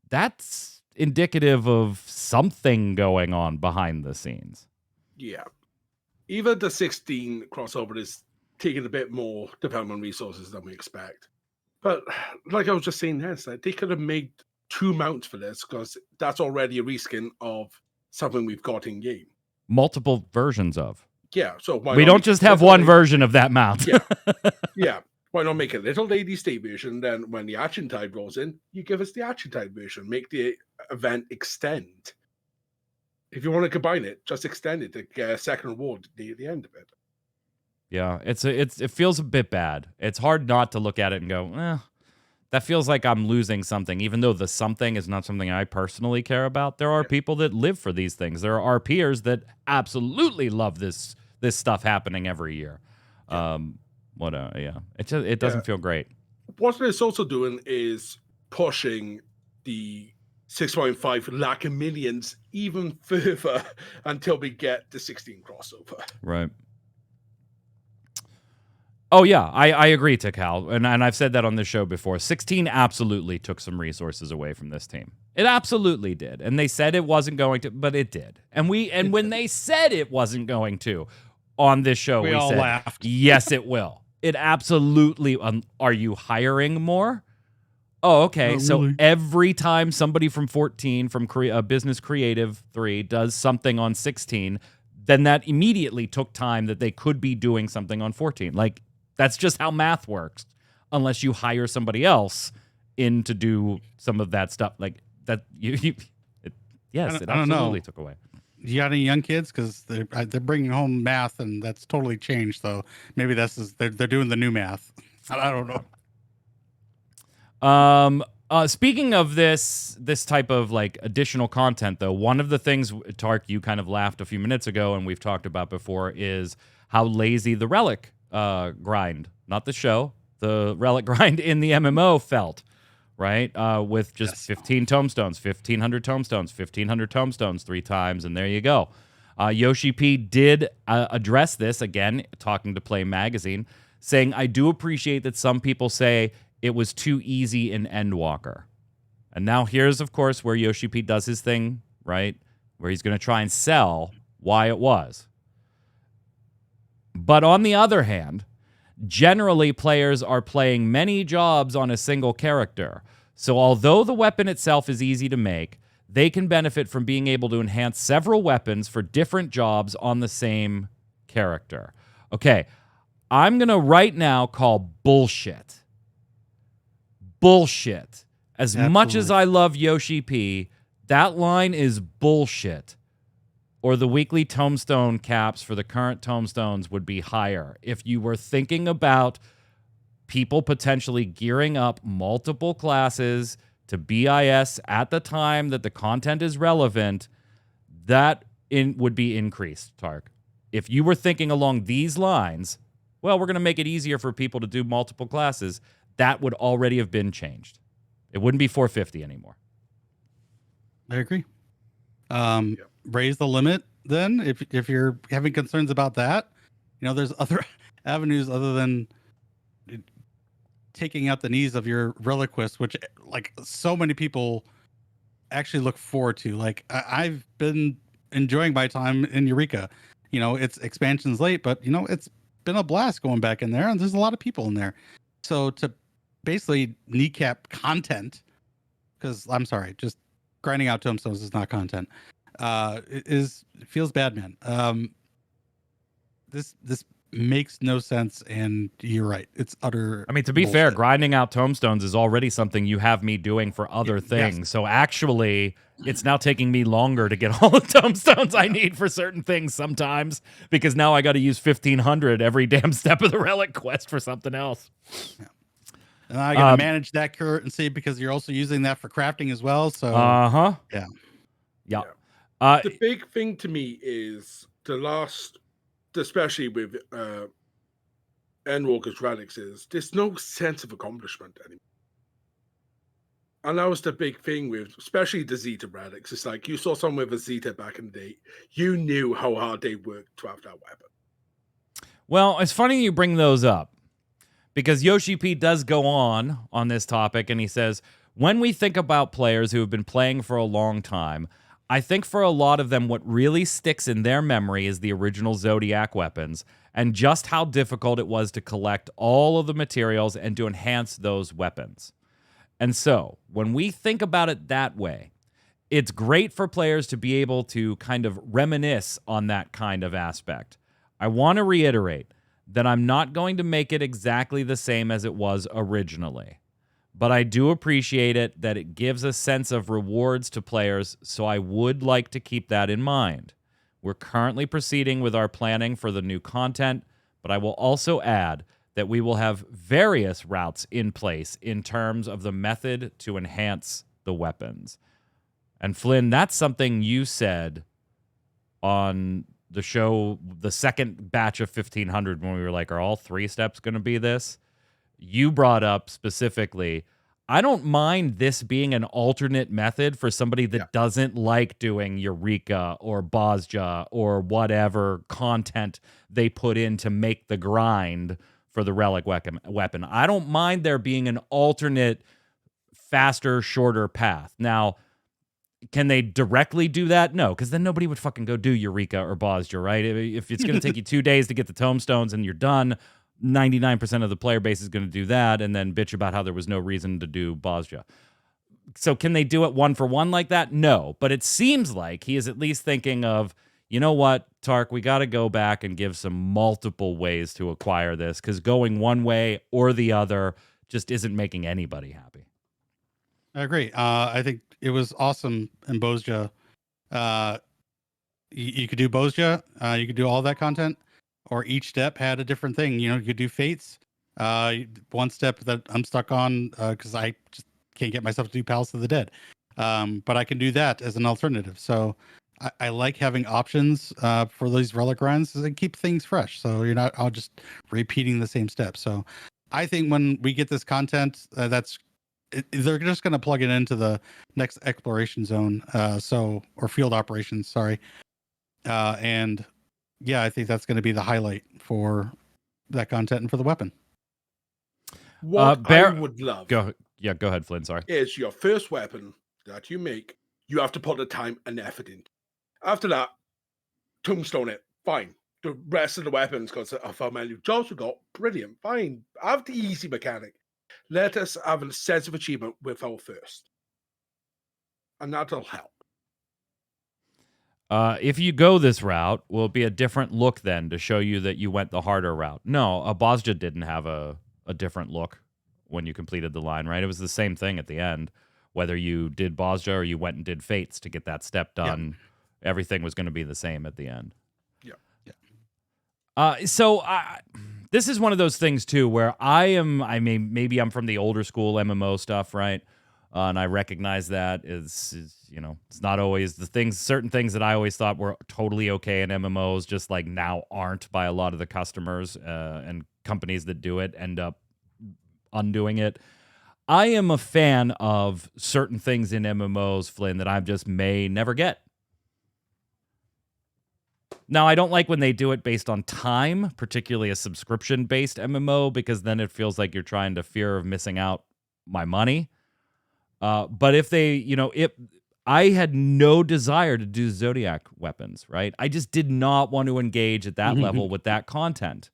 that's indicative of something going on behind the scenes. Yeah. Even the 16 crossover is taking a bit more development resources than we expect. But like I was just saying, they could have made 2 mounts for this, because that's already a reskin of something we've got in game. Multiple versions of. Yeah, so we don't just have one version of that mount. Yeah. Why not make a Little Ladies' Day version? Then when the Action Tide rolls in, you give us the Action Tide version. Make the event extend. If you want to combine it, just extend it to get a second reward at the end of it. Yeah, it feels a bit bad. It's hard not to look at it and go, that feels like I'm losing something, even though the something is not something I personally care about. There are people that live for these things. There are peers that absolutely love this stuff happening every year. It doesn't feel great. what it's also doing is pushing the 6.5 lack of millions even further until we get the 16 crossover. Right. Oh, yeah, I agree, Tikal, and I've said that on this show before. 16 absolutely took some resources away from this team. It absolutely did, and they said it wasn't going to, but it did. And when they said it wasn't going to on this show, we all said, laughed. yes, it will. It absolutely, are you hiring more? Oh, okay, Not so really. every time somebody from 14, from Business Creative 3, does something on 16, then that immediately took time that they could be doing something on 14. Like, that's just how math works, unless you hire somebody else in to do some of that stuff. Like that, it I don't know. absolutely took away. You got any young kids? Because they're bringing home math, and that's totally changed. So maybe they're doing the new math. I don't know. Speaking of this type of like additional content, though, one of the things, Tark, you kind of laughed a few minutes ago, and we've talked about before, is how lazy the Relic grind, not the show, the Relic grind in the MMO felt, right? With just 15 tomestones, 1,500 tomestones, 1,500 tomestones 3 times, and there you go. Yoshi P did address this, again, talking to Play Magazine, saying, I do appreciate that some people say it was too easy in Endwalker. And now here's, of course, where Yoshi P does his thing, right? Where he's going to try and sell why it was. But on the other hand, generally players are playing many jobs on a single character. So although the weapon itself is easy to make, they can benefit from being able to enhance several weapons for different jobs on the same character. Okay, I'm going to right now call bullshit. Bullshit. As much as I love Yoshi P, that line is bullshit. Or the weekly tombstone caps for the current tombstones would be higher. If you were thinking about people potentially gearing up multiple classes to BIS at the time that the content is relevant, that would be increased, Tark. If you were thinking along these lines, well, we're going to make it easier for people to do multiple classes, that would already have been changed. It wouldn't be 450 anymore. I agree. Raise the limit then if you're having concerns about that. You know, there's other avenues other than taking out the knees of your reliquist, which like so many people actually look forward to. Like I've been enjoying my time in Eureka. You know, it's expansion's late, but you know, it's been a blast going back in there, and there's a lot of people in there. So to basically kneecap content, because I'm sorry, just grinding out tombstones is not content. It feels bad, man. This makes no sense, and you're right. It's utter. I mean, to be bullshit. fair, grinding out tombstones is already something you have me doing for other things. Yes. So actually, it's now taking me longer to get all the tombstones I need for certain things sometimes, because now I got to use 1,500 every damn step of the relic quest for something else. Yeah. And I got to manage that currency because you're also using that for crafting as well. So Yeah. The big thing to me is the last, especially with Endwalker's relics, is there's no sense of accomplishment anymore. And that was the big thing with, especially the Zeta relics. It's like you saw someone with a Zeta back in the day, you knew how hard they worked to have that weapon. Well, it's funny you bring those up, because Yoshi P does go on this topic, and he says, when we think about players who have been playing for a long time, I think for a lot of them, what really sticks in their memory is the original Zodiac weapons and just how difficult it was to collect all of the materials and to enhance those weapons. And so, when we think about it that way, it's great for players to be able to kind of reminisce on that kind of aspect. I want to reiterate that I'm not going to make it exactly the same as it was originally. But I do appreciate it that it gives a sense of rewards to players, so I would like to keep that in mind. We're currently proceeding with our planning for the new content, but I will also add that we will have various routes in place in terms of the method to enhance the weapons. And Flynn, that's something you said on the show, the second batch of 1,500, when we were like, are all 3 steps going to be this? you brought up specifically, I don't mind this being an alternate method for somebody that doesn't like doing Eureka or Bosja or whatever content they put in to make the grind for the Relic weapon. I don't mind there being an alternate, faster, shorter path. Now, can they directly do that? No, because then nobody would fucking go do Eureka or Bosja, right? If it's going to take you 2 days to get the tomestones and you're done, 99% of the player base is going to do that and then bitch about how there was no reason to do Bosja. So can they do it one for one like that? No, but it seems like he is at least thinking of, you know what, Tark, we got to go back and give some multiple ways to acquire this, because going one way or the other just isn't making anybody happy. I agree. I think it was awesome in Bosja. You could do Bosja. You could do all that content, or each step had a different thing. You could do fates. One step that I'm stuck on because I just can't get myself to do Palace of the Dead. But I can do that as an alternative. So I like having options for these relic grinds and keep things fresh. So you're not all just repeating the same steps. So I think when we get this content, they're just going to plug it into the next exploration zone. Or field operations. Sorry. And yeah, I think that's going to be the highlight for that content and for the weapon. What I would love go ahead, Flynn. Sorry. Is your first weapon that you make, you have to put the time and effort in. After that, tombstone it. Fine. The rest of the weapons, because of how many jobs we got, brilliant. Fine. Have the easy mechanic. Let us have a sense of achievement with our first. And that'll help. If you go this route, will it be a different look then to show you that you went the harder route? No, Bosja didn't have a different look when you completed the line, right? It was the same thing at the end. Whether you did Bosja or you went and did Fates to get that step done, everything was going to be the same at the end. This is one of those things too where maybe I'm from the older school MMO stuff, right? And I recognize that is it's not always certain things that I always thought were totally okay in MMOs, just like now aren't by a lot of the customers and companies that do it end up undoing it. I am a fan of certain things in MMOs, Flynn, that I just may never get. Now, I don't like when they do it based on time, particularly a subscription-based MMO, because then it feels like you're trying to fear of missing out my money. But if I had no desire to do Zodiac weapons, right? I just did not want to engage at that level with that content.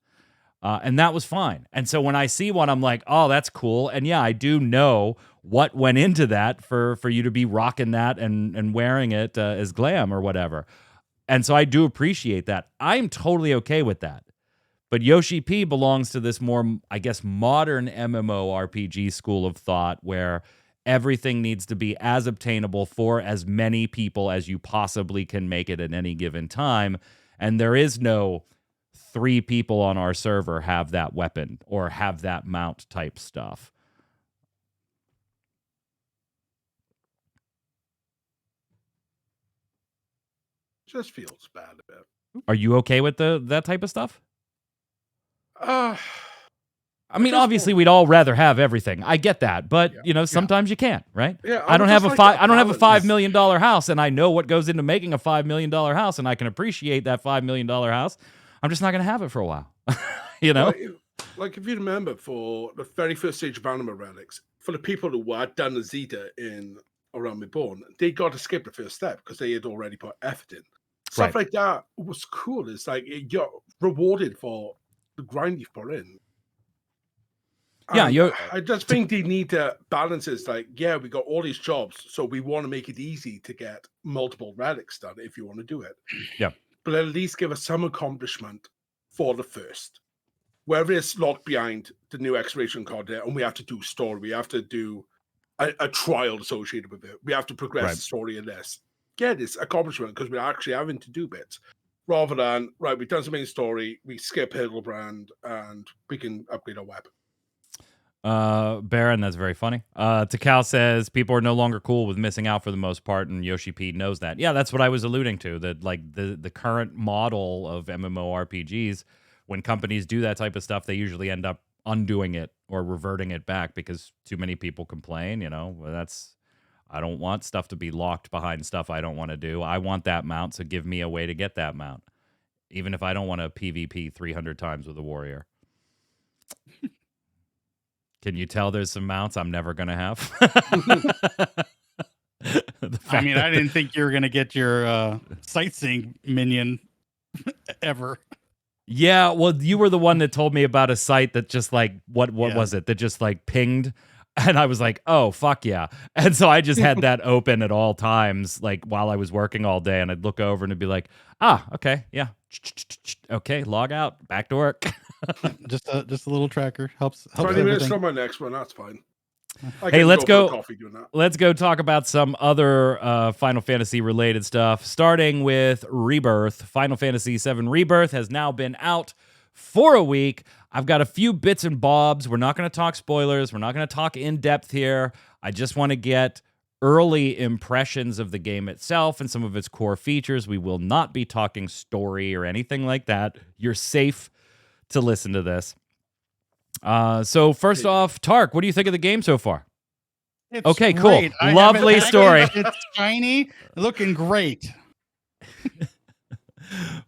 And that was fine. And so when I see one, I'm like, oh, that's cool. And yeah, I do know what went into that for you to be rocking that and wearing it as glam or whatever. And so I do appreciate that. I'm totally okay with that. But Yoshi P belongs to this more, I guess, modern MMORPG school of thought where everything needs to be as obtainable for as many people as you possibly can make it at any given time. And there is no 3 people on our server have that weapon or have that mount type stuff. Just feels bad a bit. Are you okay with that type of stuff? I mean, obviously, we'd all rather have everything. I get that, but sometimes you can't, right? Yeah, I don't have a $5 million house, and I know what goes into making a $5 million house, and I can appreciate that $5 million house. I'm just not going to have it for a while, Like if you remember, for the very first stage of Anima Relics, for the people who had done the Zeta in Around Reborn, they got to skip the first step because they had already put effort in. Stuff like that was cool. It's like you're rewarded for the grind you've put in. Yeah, I just think they need to balance it. Like, yeah, we got all these jobs, so we want to make it easy to get multiple relics done if you want to do it. Yeah. But at least give us some accomplishment for the first. Whether it's locked behind the new exploration content and we have to do story, we have to do a trial associated with it. We have to progress the story in this. Get this accomplishment because we're actually having to do bits. Rather than, we've done some main story, we skip Hildebrand, and we can upgrade our weapon. Baron, that's very funny. Takal says people are no longer cool with missing out for the most part, and Yoshi P knows that. Yeah, that's what I was alluding to. That like the current model of MMORPGs, when companies do that type of stuff, they usually end up undoing it or reverting it back because too many people complain. I don't want stuff to be locked behind stuff I don't want to do. I want that mount, so give me a way to get that mount, even if I don't want to PvP 300 times with a warrior. Can you tell there's some mounts I'm never going to have? I mean, I didn't think you were going to get your sightseeing minion ever. Yeah, well, you were the one that told me about a site that just like, what was it? That just like pinged. And I was like, oh, fuck yeah. And so I just had that open at all times, like while I was working all day. And I'd look over and it'd be like, okay, yeah. Okay, log out, back to work. just a little tracker helps 20 minutes from my next one, that's fine. Hey, let's go. Let's go talk about some other Final Fantasy related stuff, starting with Rebirth. Final Fantasy VII Rebirth has now been out for a week. I've got a few bits and bobs. We're not going to talk spoilers. We're not going to talk in depth here. I just want to get early impressions of the game itself and some of its core features. We will not be talking story or anything like that. You're safe to listen to this. So first off, Tark, what do you think of the game so far? It's okay, great. Cool. Lovely story. It's shiny, looking great.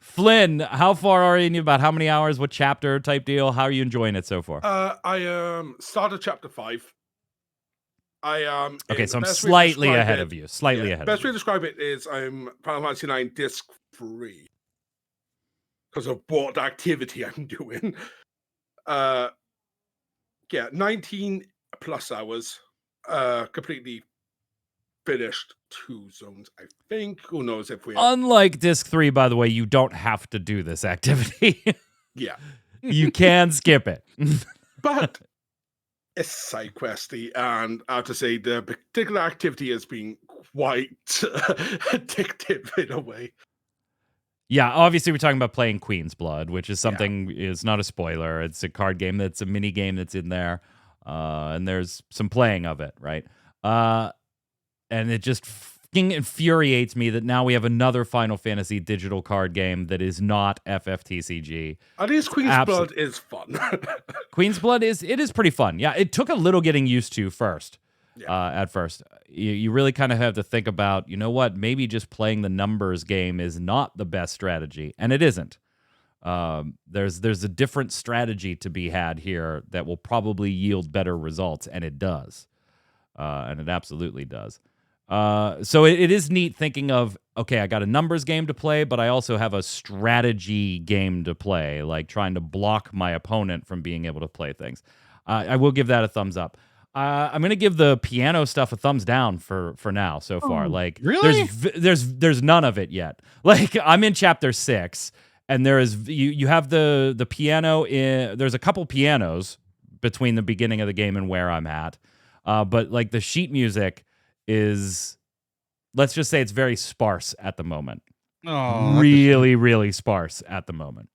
Flynn, how far are you? About how many hours? What chapter type deal? How are you enjoying it so far? I started chapter 5. Okay, so I'm slightly ahead of you. Slightly ahead. Best way to describe it is I'm Final Fantasy IX disc 3 because of what activity I'm doing. 19 plus hours. Completely finished 2 zones, I think. Who knows if we... Unlike Disc 3, by the way, you don't have to do this activity. Yeah. You can skip it. But it's side questy, and I have to say the particular activity has been quite addictive in a way. Yeah, obviously we're talking about playing Queen's Blood, which is something, it's not a spoiler. It's a card game that's a mini game that's in there, and there's some playing of it, right? And it just fucking infuriates me that now we have another Final Fantasy digital card game that is not FFTCG. At least Queen's Blood is fun. Queen's Blood is pretty fun. Yeah, it took a little getting used to first. At first, you really kind of have to think about, you know what, maybe just playing the numbers game is not the best strategy, and it isn't. There's a different strategy to be had here that will probably yield better results, and it does. And it absolutely does. So it is neat thinking of, okay, I got a numbers game to play, but I also have a strategy game to play, like trying to block my opponent from being able to play things. I will give that a thumbs up. I'm gonna give the piano stuff a thumbs down for now so far. Like, really? There's none of it yet. Like, I'm in chapter 6, and there is you have the piano in. There's a couple pianos between the beginning of the game and where I'm at, but like the sheet music is, let's just say it's very sparse at the moment. Oh, really, really sparse at the moment.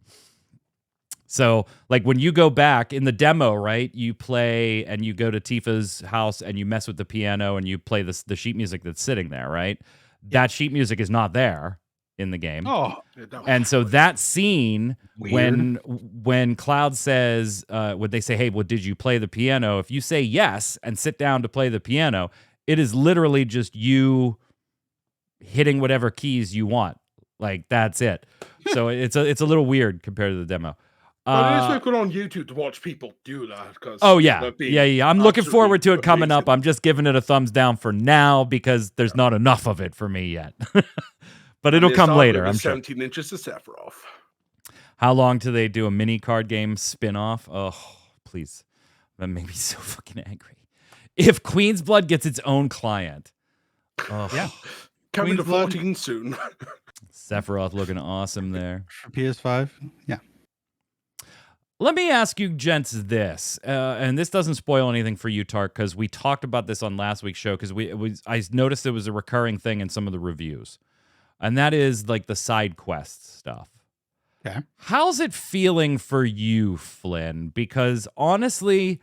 So, like, when you go back in the demo, right, you play and you go to Tifa's house and you mess with the piano and you play the sheet music that's sitting there, right? That sheet music is not there in the game. Oh, and so that scene when Cloud says, when they say, hey, well, did you play the piano? If you say yes and sit down to play the piano, it is literally just you hitting whatever keys you want. Like, that's it. So it's a little weird compared to the demo. But it is very good on YouTube to watch people do that. Cause yeah. I'm looking forward to it coming up. I'm just giving it a thumbs down for now because there's not enough of it for me yet. But it'll come later, I'm sure. 17 inches to Sephiroth. How long do they do a mini card game spin-off? Oh, please. That made me so fucking angry. If Queen's Blood gets its own client. Oh. Yeah. Coming to 14 soon. Sephiroth looking awesome there. For PS5? Yeah. Let me ask you, gents, this, and this doesn't spoil anything for you, Tark, because we talked about this on last week's show, because I noticed it was a recurring thing in some of the reviews, and that is like the side quest stuff. Okay. How's it feeling for you, Flynn? Because honestly,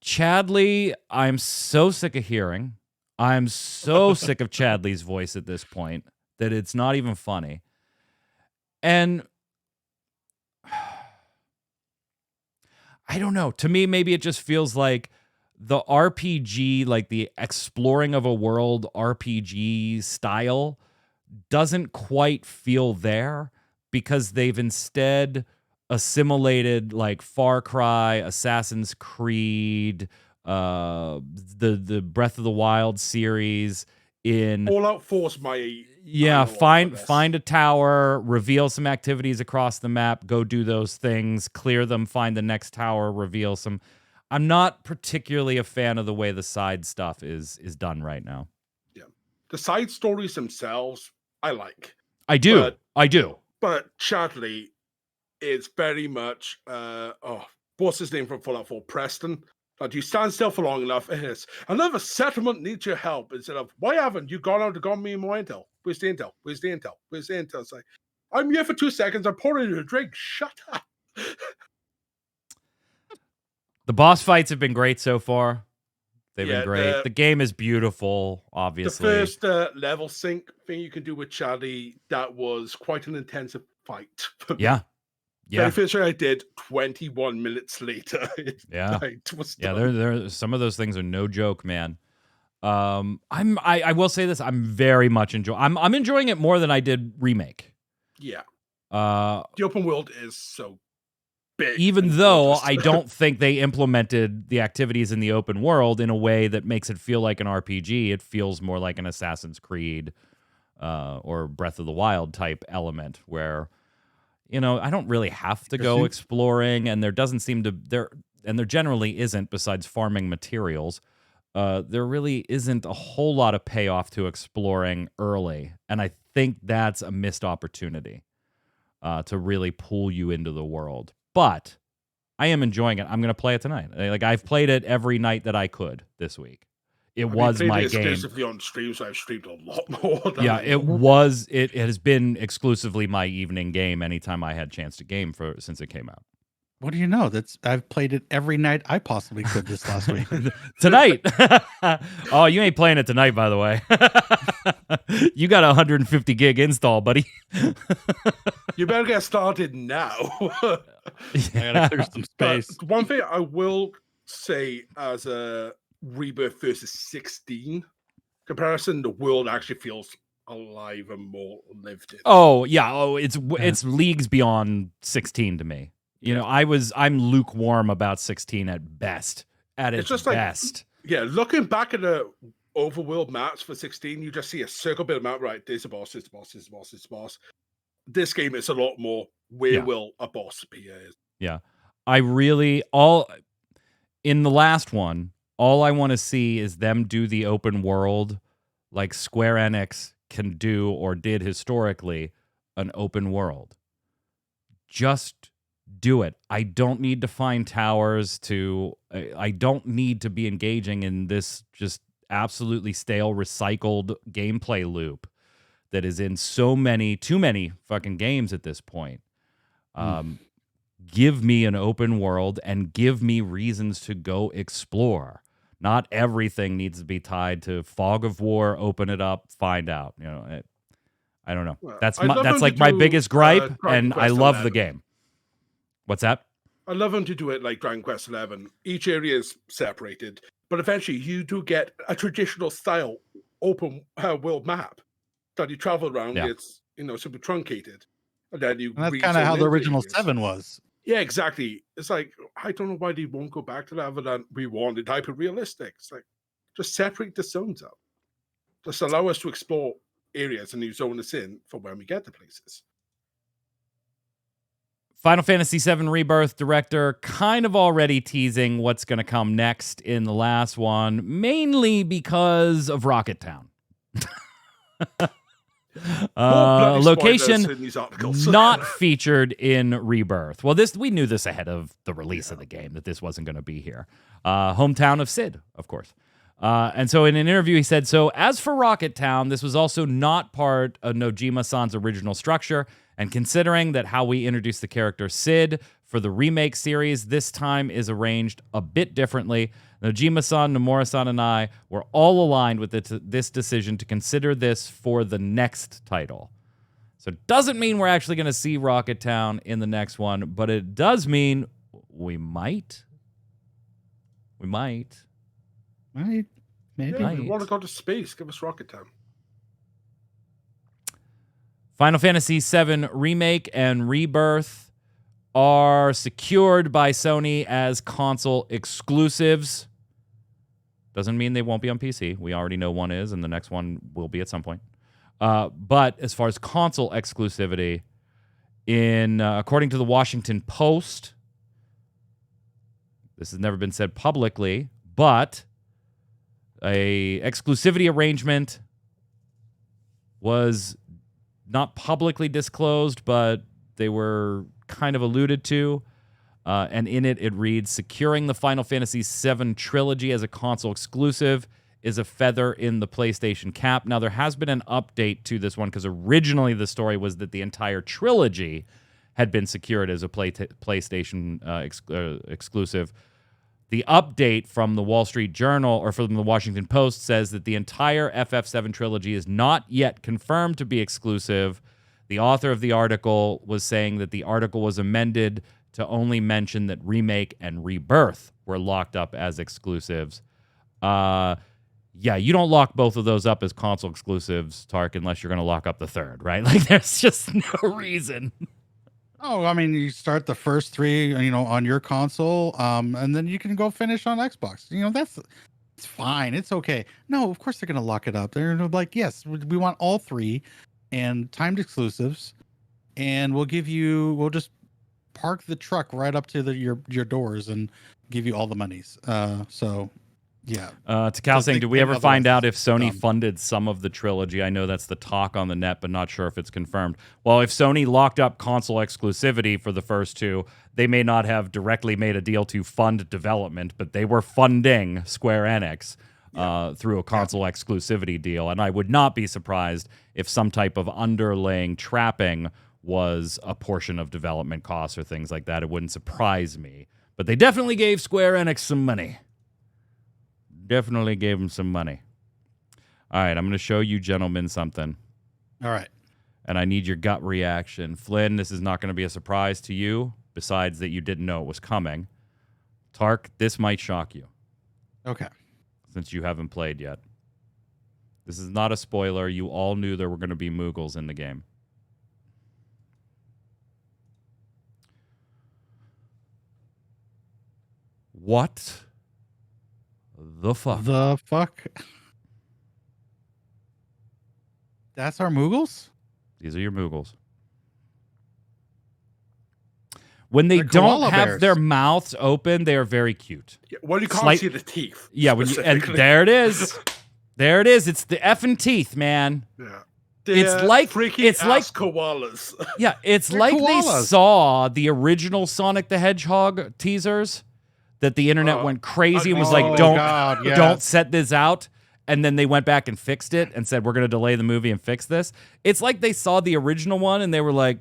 Chadley, I'm so sick of hearing. I'm so sick of Chadley's voice at this point that it's not even funny. And I don't know. To me, maybe it just feels like the RPG, like the exploring of a world RPG style, doesn't quite feel there because they've instead assimilated like Far Cry, Assassin's Creed, the Breath of the Wild series in Fallout Force my find a tower, reveal some activities across the map, go do those things, clear them, find the next tower, reveal some. I'm not particularly a fan of the way the side stuff is done right now. Yeah, the side stories themselves I like. I do. But Chadley is very much what's his name from Fallout 4? Preston. Like, you stand still for long enough, it is another settlement needs your help. Instead of, why haven't you gone out to got me more intel? Where's the intel? Where's the intel? Where's the intel? It's like, I'm here for 2 seconds, I'm pouring you a drink. Shut up. The boss fights have been great so far. They've been great. The game is beautiful, obviously. The first level sync thing you can do with Chadley, that was quite an intensive fight. Yeah. The first thing I did 21 minutes later. There some of those things are no joke, man. I will say this, I'm very much enjoying. I'm enjoying it more than I did Remake. Yeah. The open world is so big. Even though I don't think they implemented the activities in the open world in a way that makes it feel like an RPG. It feels more like an Assassin's Creed or Breath of the Wild type element where, I don't really have to go exploring, and there doesn't seem to there generally isn't, besides farming materials. There really isn't a whole lot of payoff to exploring early, and I think that's a missed opportunity to really pull you into the world. But I am enjoying it. I'm going to play it tonight. Like, I've played it every night that I could this week. It was my game. Exclusively on stream, so I've streamed a lot more. It has been exclusively my evening game anytime I had chance to game since it came out. What do you know? I've played it every night I possibly could this last week. Tonight. Oh, you ain't playing it tonight, by the way. You got a 150 gig install, buddy. You better get started now. I gotta clear some space. But one thing I will say as a Rebirth versus 16 comparison, the world actually feels alive and more lived in. Oh, yeah. It's leagues beyond 16 to me. I'm lukewarm about 16 at best. At its just best. Looking back at the overworld maps for 16, you just see a circle bit of map, right? There's a boss, there's a boss, there's a boss, there's a boss. This game is a lot more, where will a boss appear? Yeah. In the last one, all I want to see is them do the open world like Square Enix can do or did historically, an open world. Just do it. I don't need to find towers I don't need to be engaging in this just absolutely stale, recycled gameplay loop that is in too many fucking games at this point. Give me an open world and give me reasons to go explore. Not everything needs to be tied to Fog of War, open it up, find out. I don't know. Well, that's like my biggest gripe, and I love the game. What's that? I love them to do it like Dragon Quest XI. Each area is separated, but eventually you do get a traditional style open world map that you travel around. Yeah. It's super truncated, and then you. And that's kind of how the original 7 was. Yeah, exactly. It's like, I don't know why they won't go back to that, other than we want it hyper realistic. It's like, just separate the zones up. Just allow us to explore areas and you zone us in for when we get to places. Final Fantasy VII Rebirth director kind of already teasing what's going to come next in the last one, mainly because of Rocket Town. Location not featured in Rebirth. Well, we knew this ahead of the release of the game, that this wasn't going to be here. Hometown of Sid, of course. And so in an interview, he said, so as for Rocket Town, this was also not part of Nojima-san's original structure. And considering that how we introduced the character Sid for the remake series this time is arranged a bit differently, Nojima-san, Nomura-san, and I were all aligned with this decision to consider this for the next title. So it doesn't mean we're actually going to see Rocket Town in the next one, but it does mean we might. Maybe. Yeah, if Right. we want to go to space, give us Rocket Town. Final Fantasy VII Remake and Rebirth are secured by Sony as console exclusives. Doesn't mean they won't be on PC. We already know one is, and the next one will be at some point. But as far as console exclusivity, according to the Washington Post, this has never been said publicly, but a exclusivity arrangement was not publicly disclosed, but they were kind of alluded to. And in it reads, securing the Final Fantasy VII trilogy as a console exclusive is a feather in the PlayStation cap. Now, there has been an update to this one because originally the story was that the entire trilogy had been secured as a PlayStation exclusive. The update from the Wall Street Journal or from the Washington Post says that the entire FF7 trilogy is not yet confirmed to be exclusive. The author of the article was saying that the article was amended to only mention that Remake and Rebirth were locked up as exclusives. Yeah, you don't lock both of those up as console exclusives, Tark, unless you're going to lock up the third, right? Like, there's just no reason. Oh, I mean, you start the first three, on your console, and then you can go finish on Xbox. It's fine. It's okay. No, of course they're going to lock it up. They're like, yes, we want all three and timed exclusives, and we'll just park the truck right up to your doors and give you all the monies. Yeah. To Cal saying, did we ever find out if Sony funded some of the trilogy? I know that's the talk on the net, but not sure if it's confirmed. Well, if Sony locked up console exclusivity for the first two, they may not have directly made a deal to fund development, but they were funding Square Enix through a console exclusivity deal. And I would not be surprised if some type of underlying trapping was a portion of development costs or things like that. It wouldn't surprise me. But they definitely gave Square Enix some money. Definitely gave them some money. All right, I'm going to show you gentlemen something. All right. And I need your gut reaction. Flynn, this is not going to be a surprise to you, besides that you didn't know it was coming. Tark, this might shock you. Okay. Since you haven't played yet. This is not a spoiler. You all knew there were going to be Moogles in the game. What the fuck? The fuck? That's our Moogles? These are your Moogles. When they They're don't koala have bears. their mouths open, they are very cute. Yeah, well, you can't see the teeth. Yeah, and there it is. There it is. It's the effing teeth, man. Yeah. It's like freaky koalas. Yeah, it's They're like koalas. they saw the original Sonic the Hedgehog teasers that the internet went crazy and was like, don't set this out. And then they went back and fixed it and said, we're going to delay the movie and fix this. It's like they saw the original one and they were like,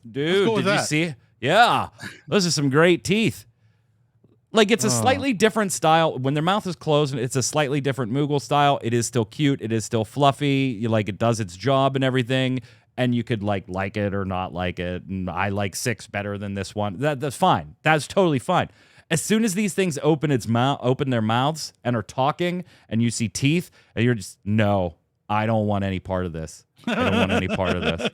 dude, did you see? Yeah, those are some great teeth. Like, it's a slightly different style. When their mouth is closed, it's a slightly different Moogle style. It is still cute. It is still fluffy. It does its job and everything. And you could like it or not like it. And I like 6 better than this one. That's fine. That's totally fine. As soon as these things open their mouths and are talking, and you see teeth, and you're just, no, I don't want any part of this. I don't want any part of this.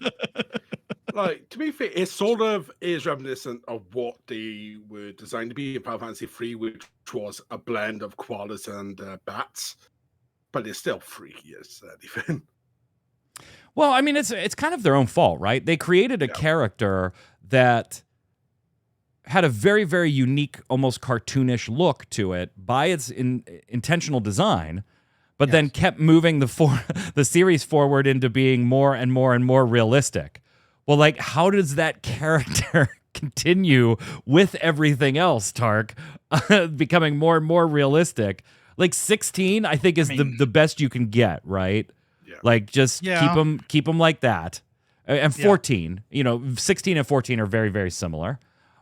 Like, to be fair, it sort of is reminiscent of what they were designed to be in Final Fantasy III, which was a blend of koalas and bats, but it's still freaky as anything. Well, I mean, it's kind of their own fault, right? They created a character that had a very, very unique, almost cartoonish look to it by its intentional design, but then kept moving the series forward into being more and more and more realistic. Well, like, how does that character continue with everything else, Tark, becoming more and more realistic? Like 16, I think, is the best you can get, right? Yeah. Like, just keep them like that. And 14, 16 and 14 are very, very similar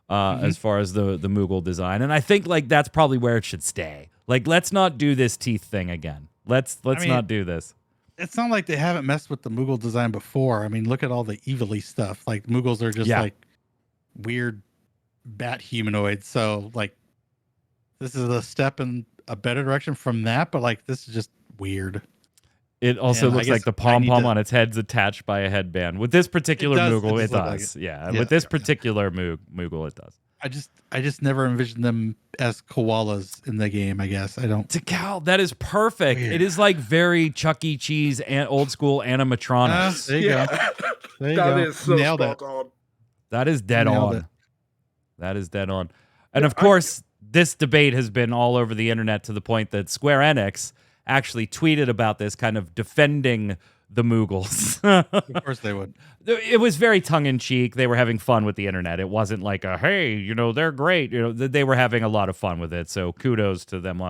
as far as the Moogle design. And I think, like, that's probably where it should stay. Like, let's not do this teeth thing again. Let's not do this. It's not like they haven't messed with the Moogle design before. I mean, look at all the evilly stuff. Like, Moogles are just like weird bat humanoids. So like, this is a step in a better direction from that, but like, this is just weird. It also And I looks like guess the I need pom-pom to- on its head's attached by a headband. With this particular It does. It Moogle, it does look like does. it. Yeah, Yeah, with this yeah. particular Moogle, it does. I just never envisioned them as koalas in the game, I guess. I don't. Tikal, that is perfect. Weird. It is like very Chuck E. Cheese and old school animatronics. There you go. There you That go. is so Nailed spot it. on. That is dead Nailed on. it. That is dead on. And Yeah, of course, this debate has been all over the internet to the point that Square Enix actually tweeted about this, kind of defending the Moogles. Of course they would. It was very tongue-in-cheek. They were having fun with the internet. It wasn't like a, hey, you know, they're great. You know, they were having a lot of fun with it. So kudos to them,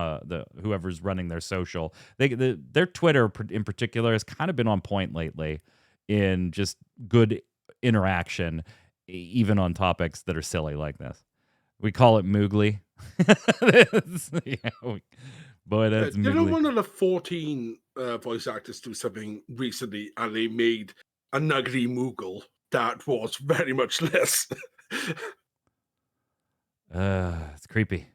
whoever's running their social. Their Twitter in particular has kind of been on point lately in just good interaction, even on topics that are silly like this. We call it Moogly. Boy, that's You know, Moogly. one of the 14 voice actors do something recently, and they made a nuggety Moogle that was very much less. It's creepy.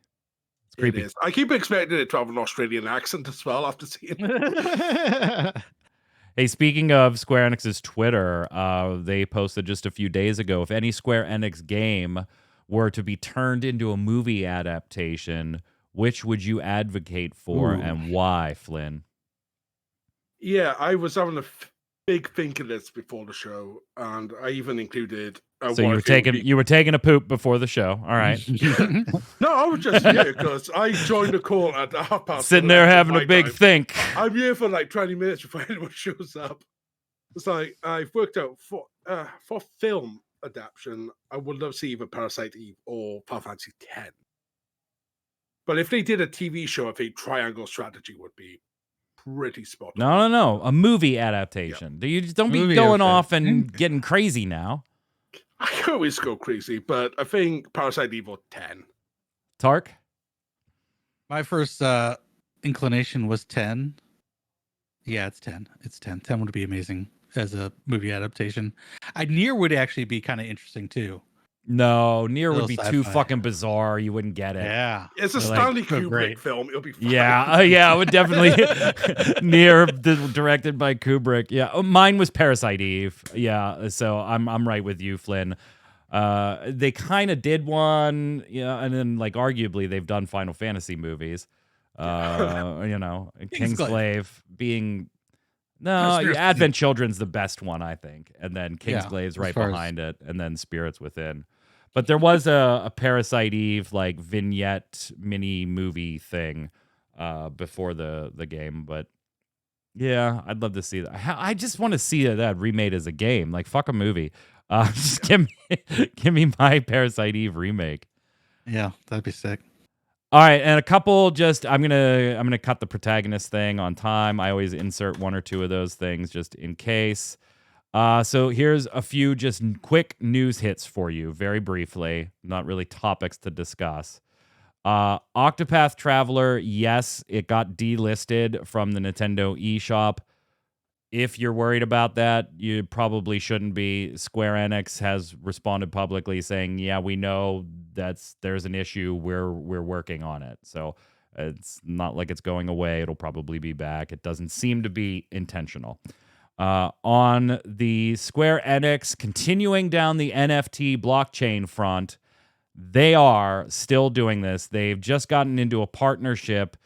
It's It creepy. is. I keep expecting it to have an Australian accent as well after seeing it. Hey, speaking of Square Enix's Twitter, they posted just a few days ago, if any Square Enix game were to be turned into a movie adaptation, which would you advocate for and why, Flynn? Yeah, I was having a big think of this before the show, and I even included. So you were taking a poop before the show. All right. No, I was just here because I joined the call at 11:30. Sitting there having a big think. I'm here for like 20 minutes before anyone shows up. It's like I've worked out for film adaptation, I would love to see either Parasite Eve or Final Fantasy X. But if they did a TV show, I think Triangle Strategy would be pretty spot on. No. A movie adaptation. You just don't be Movie, going okay. off and getting crazy now. I can always go crazy, but I think Parasite Eve or 10. Tark? My first inclination was 10. Yeah, it's 10. It's 10. 10 would be amazing as a movie adaptation. Nier would actually be kind of interesting too. No, Nier would Little be too sci-fi. fucking bizarre. You wouldn't get it. Yeah. It's a Like, Stanley great. Kubrick film. It'll be fine. Yeah, I would definitely. Nier, directed by Kubrick. Yeah, mine was Parasite Eve. Yeah, so I'm right with you, Flynn. They kind of did one, yeah, and then like arguably they've done Final Fantasy movies. You know, Kingsglaive being Advent Children's the best one, I think, and then Kingsglaive's right behind it, and then Spirits Within. But there was a Parasite Eve like vignette mini movie thing before the game. But yeah, I'd love to see that. I just want to see that remade as a game. Like fuck a movie. Just give me my Parasite Eve remake. Yeah, that'd be sick. All right, and a couple I'm gonna cut the protagonist thing on time. I always insert one or two of those things just in case. So here's a few just quick news hits for you, very briefly, not really topics to discuss. Octopath Traveler, yes, it got delisted from the Nintendo eShop. If you're worried about that, you probably shouldn't be. Square Enix has responded publicly saying, yeah, we know there's an issue. We're working on it. So it's not like it's going away. It'll probably be back. It doesn't seem to be intentional. On the Square Enix continuing down the NFT blockchain front, they are still doing this. They've just gotten into a partnership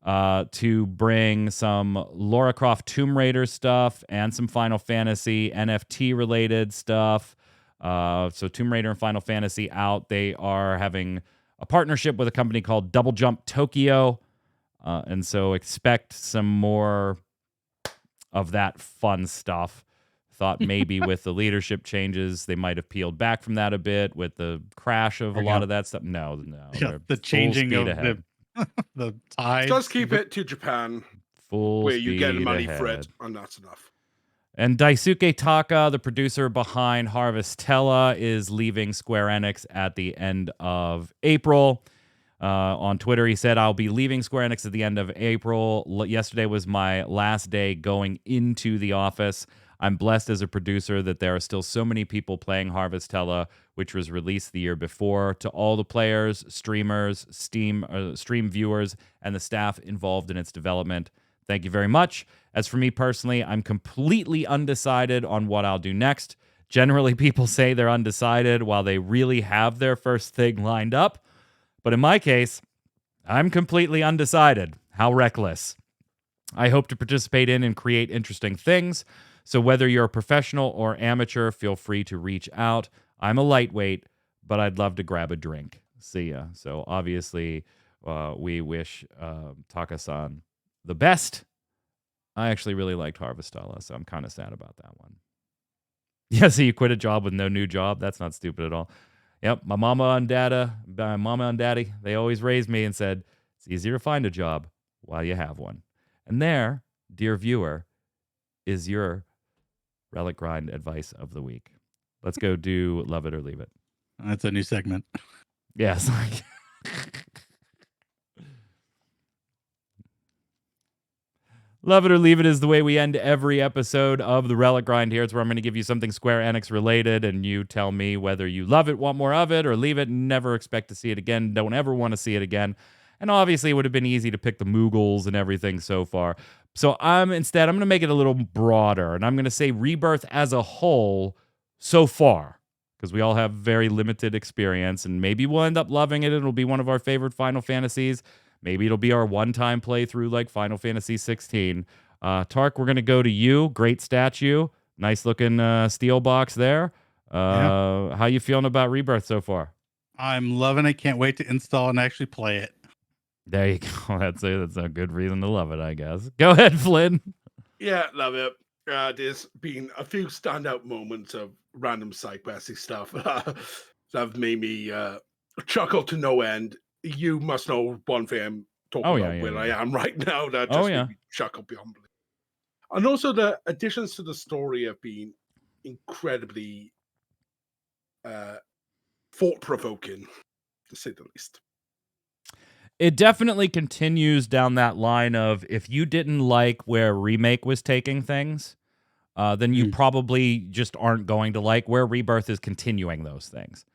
to bring some Lara Croft Tomb Raider stuff and some Final Fantasy NFT related stuff. So Tomb Raider and Final Fantasy out. They are having a partnership with a company called Double Jump Tokyo. And so expect some more of that fun stuff. Thought maybe with the leadership changes, they might have peeled back from that a bit with the crash of a lot of that stuff. No. Yeah, the changing of the tide. Just keep it to Japan, where you get money for it, and that's enough. And Daisuke Taka, the producer behind Harvestella, is leaving Square Enix at the end of April. On Twitter, he said, I'll be leaving Square Enix at the end of April. Yesterday was my last day going into the office. I'm blessed as a producer that there are still so many people playing Harvestella, which was released the year before. To all the players, streamers, stream viewers, and the staff involved in its development, thank you very much. As for me personally, I'm completely undecided on what I'll do next. Generally, people say they're undecided while they really have their first thing lined up. But in my case, I'm completely undecided. How reckless. I hope to participate in and create interesting things. So whether you're a professional or amateur, feel free to reach out. I'm a lightweight, but I'd love to grab a drink. See ya. So obviously, we wish Taka-san the best. I actually really liked Harvestella, so I'm kind of sad about that one. Yeah, so you quit a job with no new job? That's not stupid at all. Yep, my mama and daddy, they always raised me and said, it's easier to find a job while you have one. And there, dear viewer, is your Relic Grind advice of the week. Let's go do Love It or Leave It. That's a new segment. Yes. Love It or Leave It is the way we end every episode of the Relic Grind here. It's where I'm going to give you something Square Enix related, and you tell me whether you love it, want more of it, or leave it, never expect to see it again, don't ever want to see it again. And obviously, it would have been easy to pick the Moogles and everything so far. So instead, I'm going to make it a little broader, and I'm going to say Rebirth as a whole so far, because we all have very limited experience, and maybe we'll end up loving it. It'll be one of our favorite Final Fantasies. Maybe it'll be our one-time playthrough like Final Fantasy XVI. Tark, we're going to go to you. Great statue. Nice-looking steel box there. How you feeling about Rebirth so far? I'm loving it. Can't wait to install and actually play it. There you go. That's a good reason to love it, I guess. Go ahead, Flynn. Yeah, love it. There's been a few standout moments of random side questy stuff that have made me chuckle to no end. You must know one thing I'm talking about where I am right now. That just made me chuckle beyond belief. And also the additions to the story have been incredibly thought-provoking, to say the least. It definitely continues down that line of if you didn't like where Remake was taking things, then you probably just aren't going to like where Rebirth is continuing those things.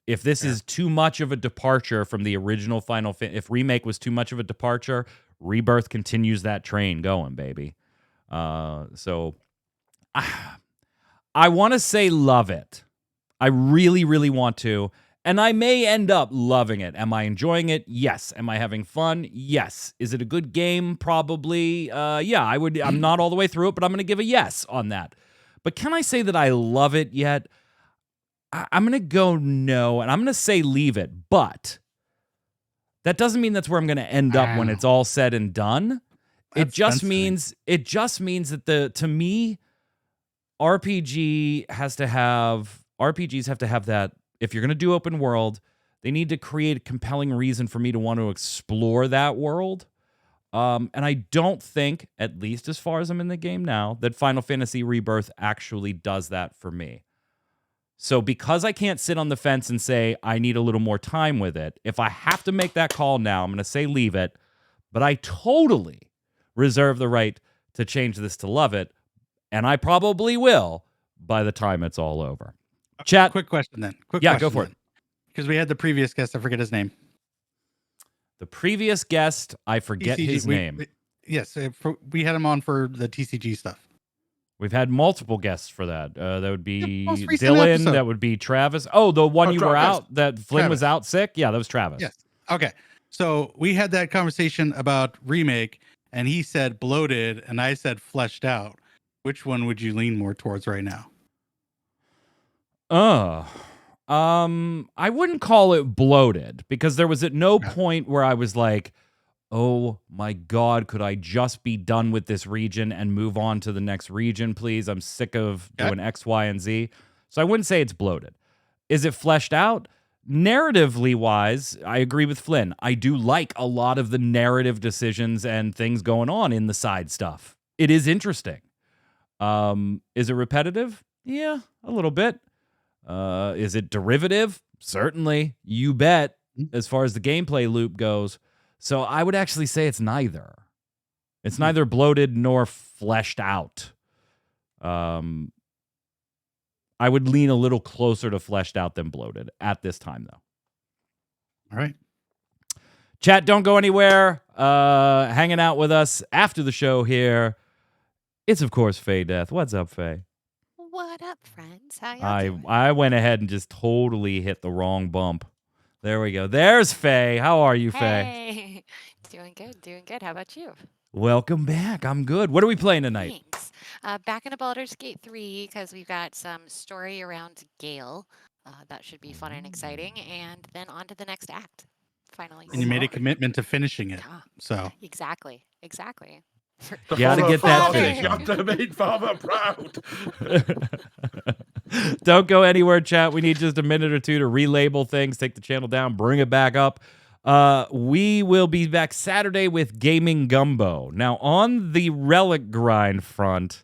If this is too much of a departure from the original Final Fantasy, if Remake was too much of a departure, Rebirth continues that train going, baby. So I want to say love it. I really, really want to. And I may end up loving it. Am I enjoying it? Yes. Am I having fun? Yes. Is it a good game? Probably. Yeah, I would. I'm not all the way through it, but I'm going to give a yes on that. But can I say that I love it yet? I'm going to go no, and I'm going to say leave it. But that doesn't mean that's where I'm going to end up when it's all said and done. It just means that to me, RPGs have to have that. If you're going to do open world, they need to create a compelling reason for me to want to explore that world. And I don't think, at least as far as I'm in the game now, that Final Fantasy Rebirth actually does that for me. So because I can't sit on the fence and say I need a little more time with it, if I have to make that call now, I'm going to say leave it. But I totally reserve the right to change this to love it. And I probably will by the time it's all over. Chat. Quick question then. Go for it. Because we had the previous guest, I forget his name. The previous guest, I forget his name. Yes, we had him on for the TCG stuff. We've had multiple guests for that. That would be Dylan. Episode. That would be Travis. Oh, the one you were out, that Flynn was out sick? Yeah, that was Travis. Yes. Okay. So we had that conversation about Remake, and he said bloated, and I said fleshed out. Which one would you lean more towards right now? I wouldn't call it bloated because there was at no point where I was like, oh my God, could I just be done with this region and move on to the next region, please? I'm sick of doing X, Y, and Z. So I wouldn't say it's bloated. Is it fleshed out? Narratively wise, I agree with Flynn. I do like a lot of the narrative decisions and things going on in the side stuff. It is interesting. Is it repetitive? Yeah, a little bit. Is it derivative? Certainly. You bet, as far as the gameplay loop goes. So I would actually say it's neither. It's neither bloated nor fleshed out. I would lean a little closer to fleshed out than bloated at this time, though. All right. Chat, don't go anywhere. Hanging out with us after the show here. It's, of course, Faye Death. What's up, Faye? What up, friends? How y'all doing? I went ahead and just totally hit the wrong bump. There we go. There's Faye. How are you, Faye? Hey, doing good. How about you? Welcome back. I'm good. What are we playing tonight? Thanks. Back into Baldur's Gate 3 because we've got some story around Gale. That should be fun and exciting. And then on to the next act. Finally. And you made a commitment to finishing it. Yeah, So exactly. The Gotta father get that proud. finished. You have to make father proud. Don't go anywhere, chat. We need just a minute or two to relabel things, take the channel down, bring it back up. We will be back Saturday with Gaming Gumbo. Now, on the Relic Grind front,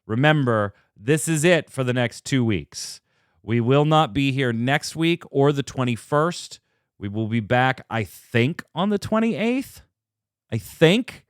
remember, this is it for the next 2 weeks. We will not be here next week or the 21st. We will be back, I think, on the 28th. I think.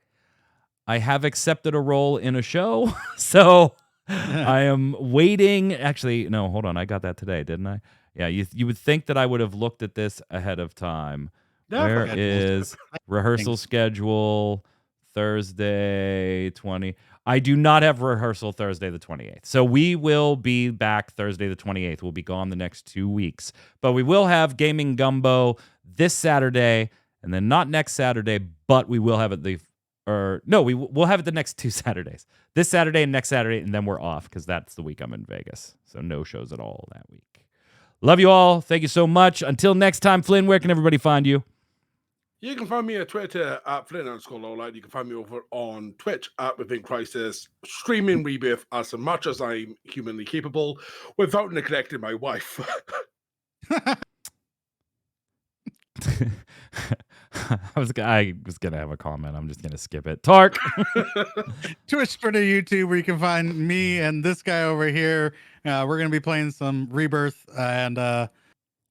I have accepted a role in a show, so I am waiting. Actually, no, hold on. I got that today, didn't I? Yeah, you would think that I would have looked at this ahead of time. Where is rehearsal schedule Thursday 20? I do not have rehearsal Thursday the 28th. So we will be back Thursday the 28th. We'll be gone the next 2 weeks. But we will have Gaming Gumbo this Saturday, and then not next Saturday, but we will have it we'll have it the next 2 Saturdays. This Saturday and next Saturday, and then we're off because that's the week I'm in Vegas. So no shows at all that week. Love you all. Thank you so much. Until next time, Flynn, where can everybody find you? You can find me on Twitter at Flynn_Lowlight. You can find me over on Twitch at Within Crisis, streaming Rebirth as much as I'm humanly capable without neglecting my wife. I was gonna have a comment. I'm just gonna skip it. Tark. Twitch, Twitter, YouTube, where you can find me and this guy over here. We're gonna be playing some Rebirth, and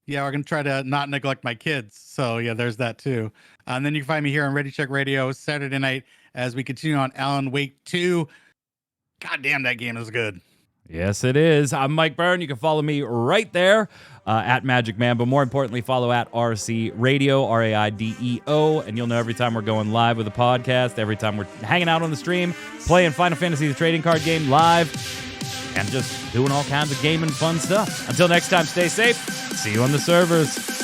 yeah, we're gonna try to not neglect my kids. So yeah, there's that too. And then you can find me here on Ready Check Radio Saturday night as we continue on Alan Wake 2. God damn, that game is good. Yes, it is. I'm Mike Byrne. You can follow me right there at Magic Man, but more importantly, follow at RC Radio, RAIDEO, and you'll know every time we're going live with a podcast, every time we're hanging out on the stream, playing Final Fantasy the trading card game live, and just doing all kinds of gaming fun stuff. Until next time, stay safe. See you on the servers.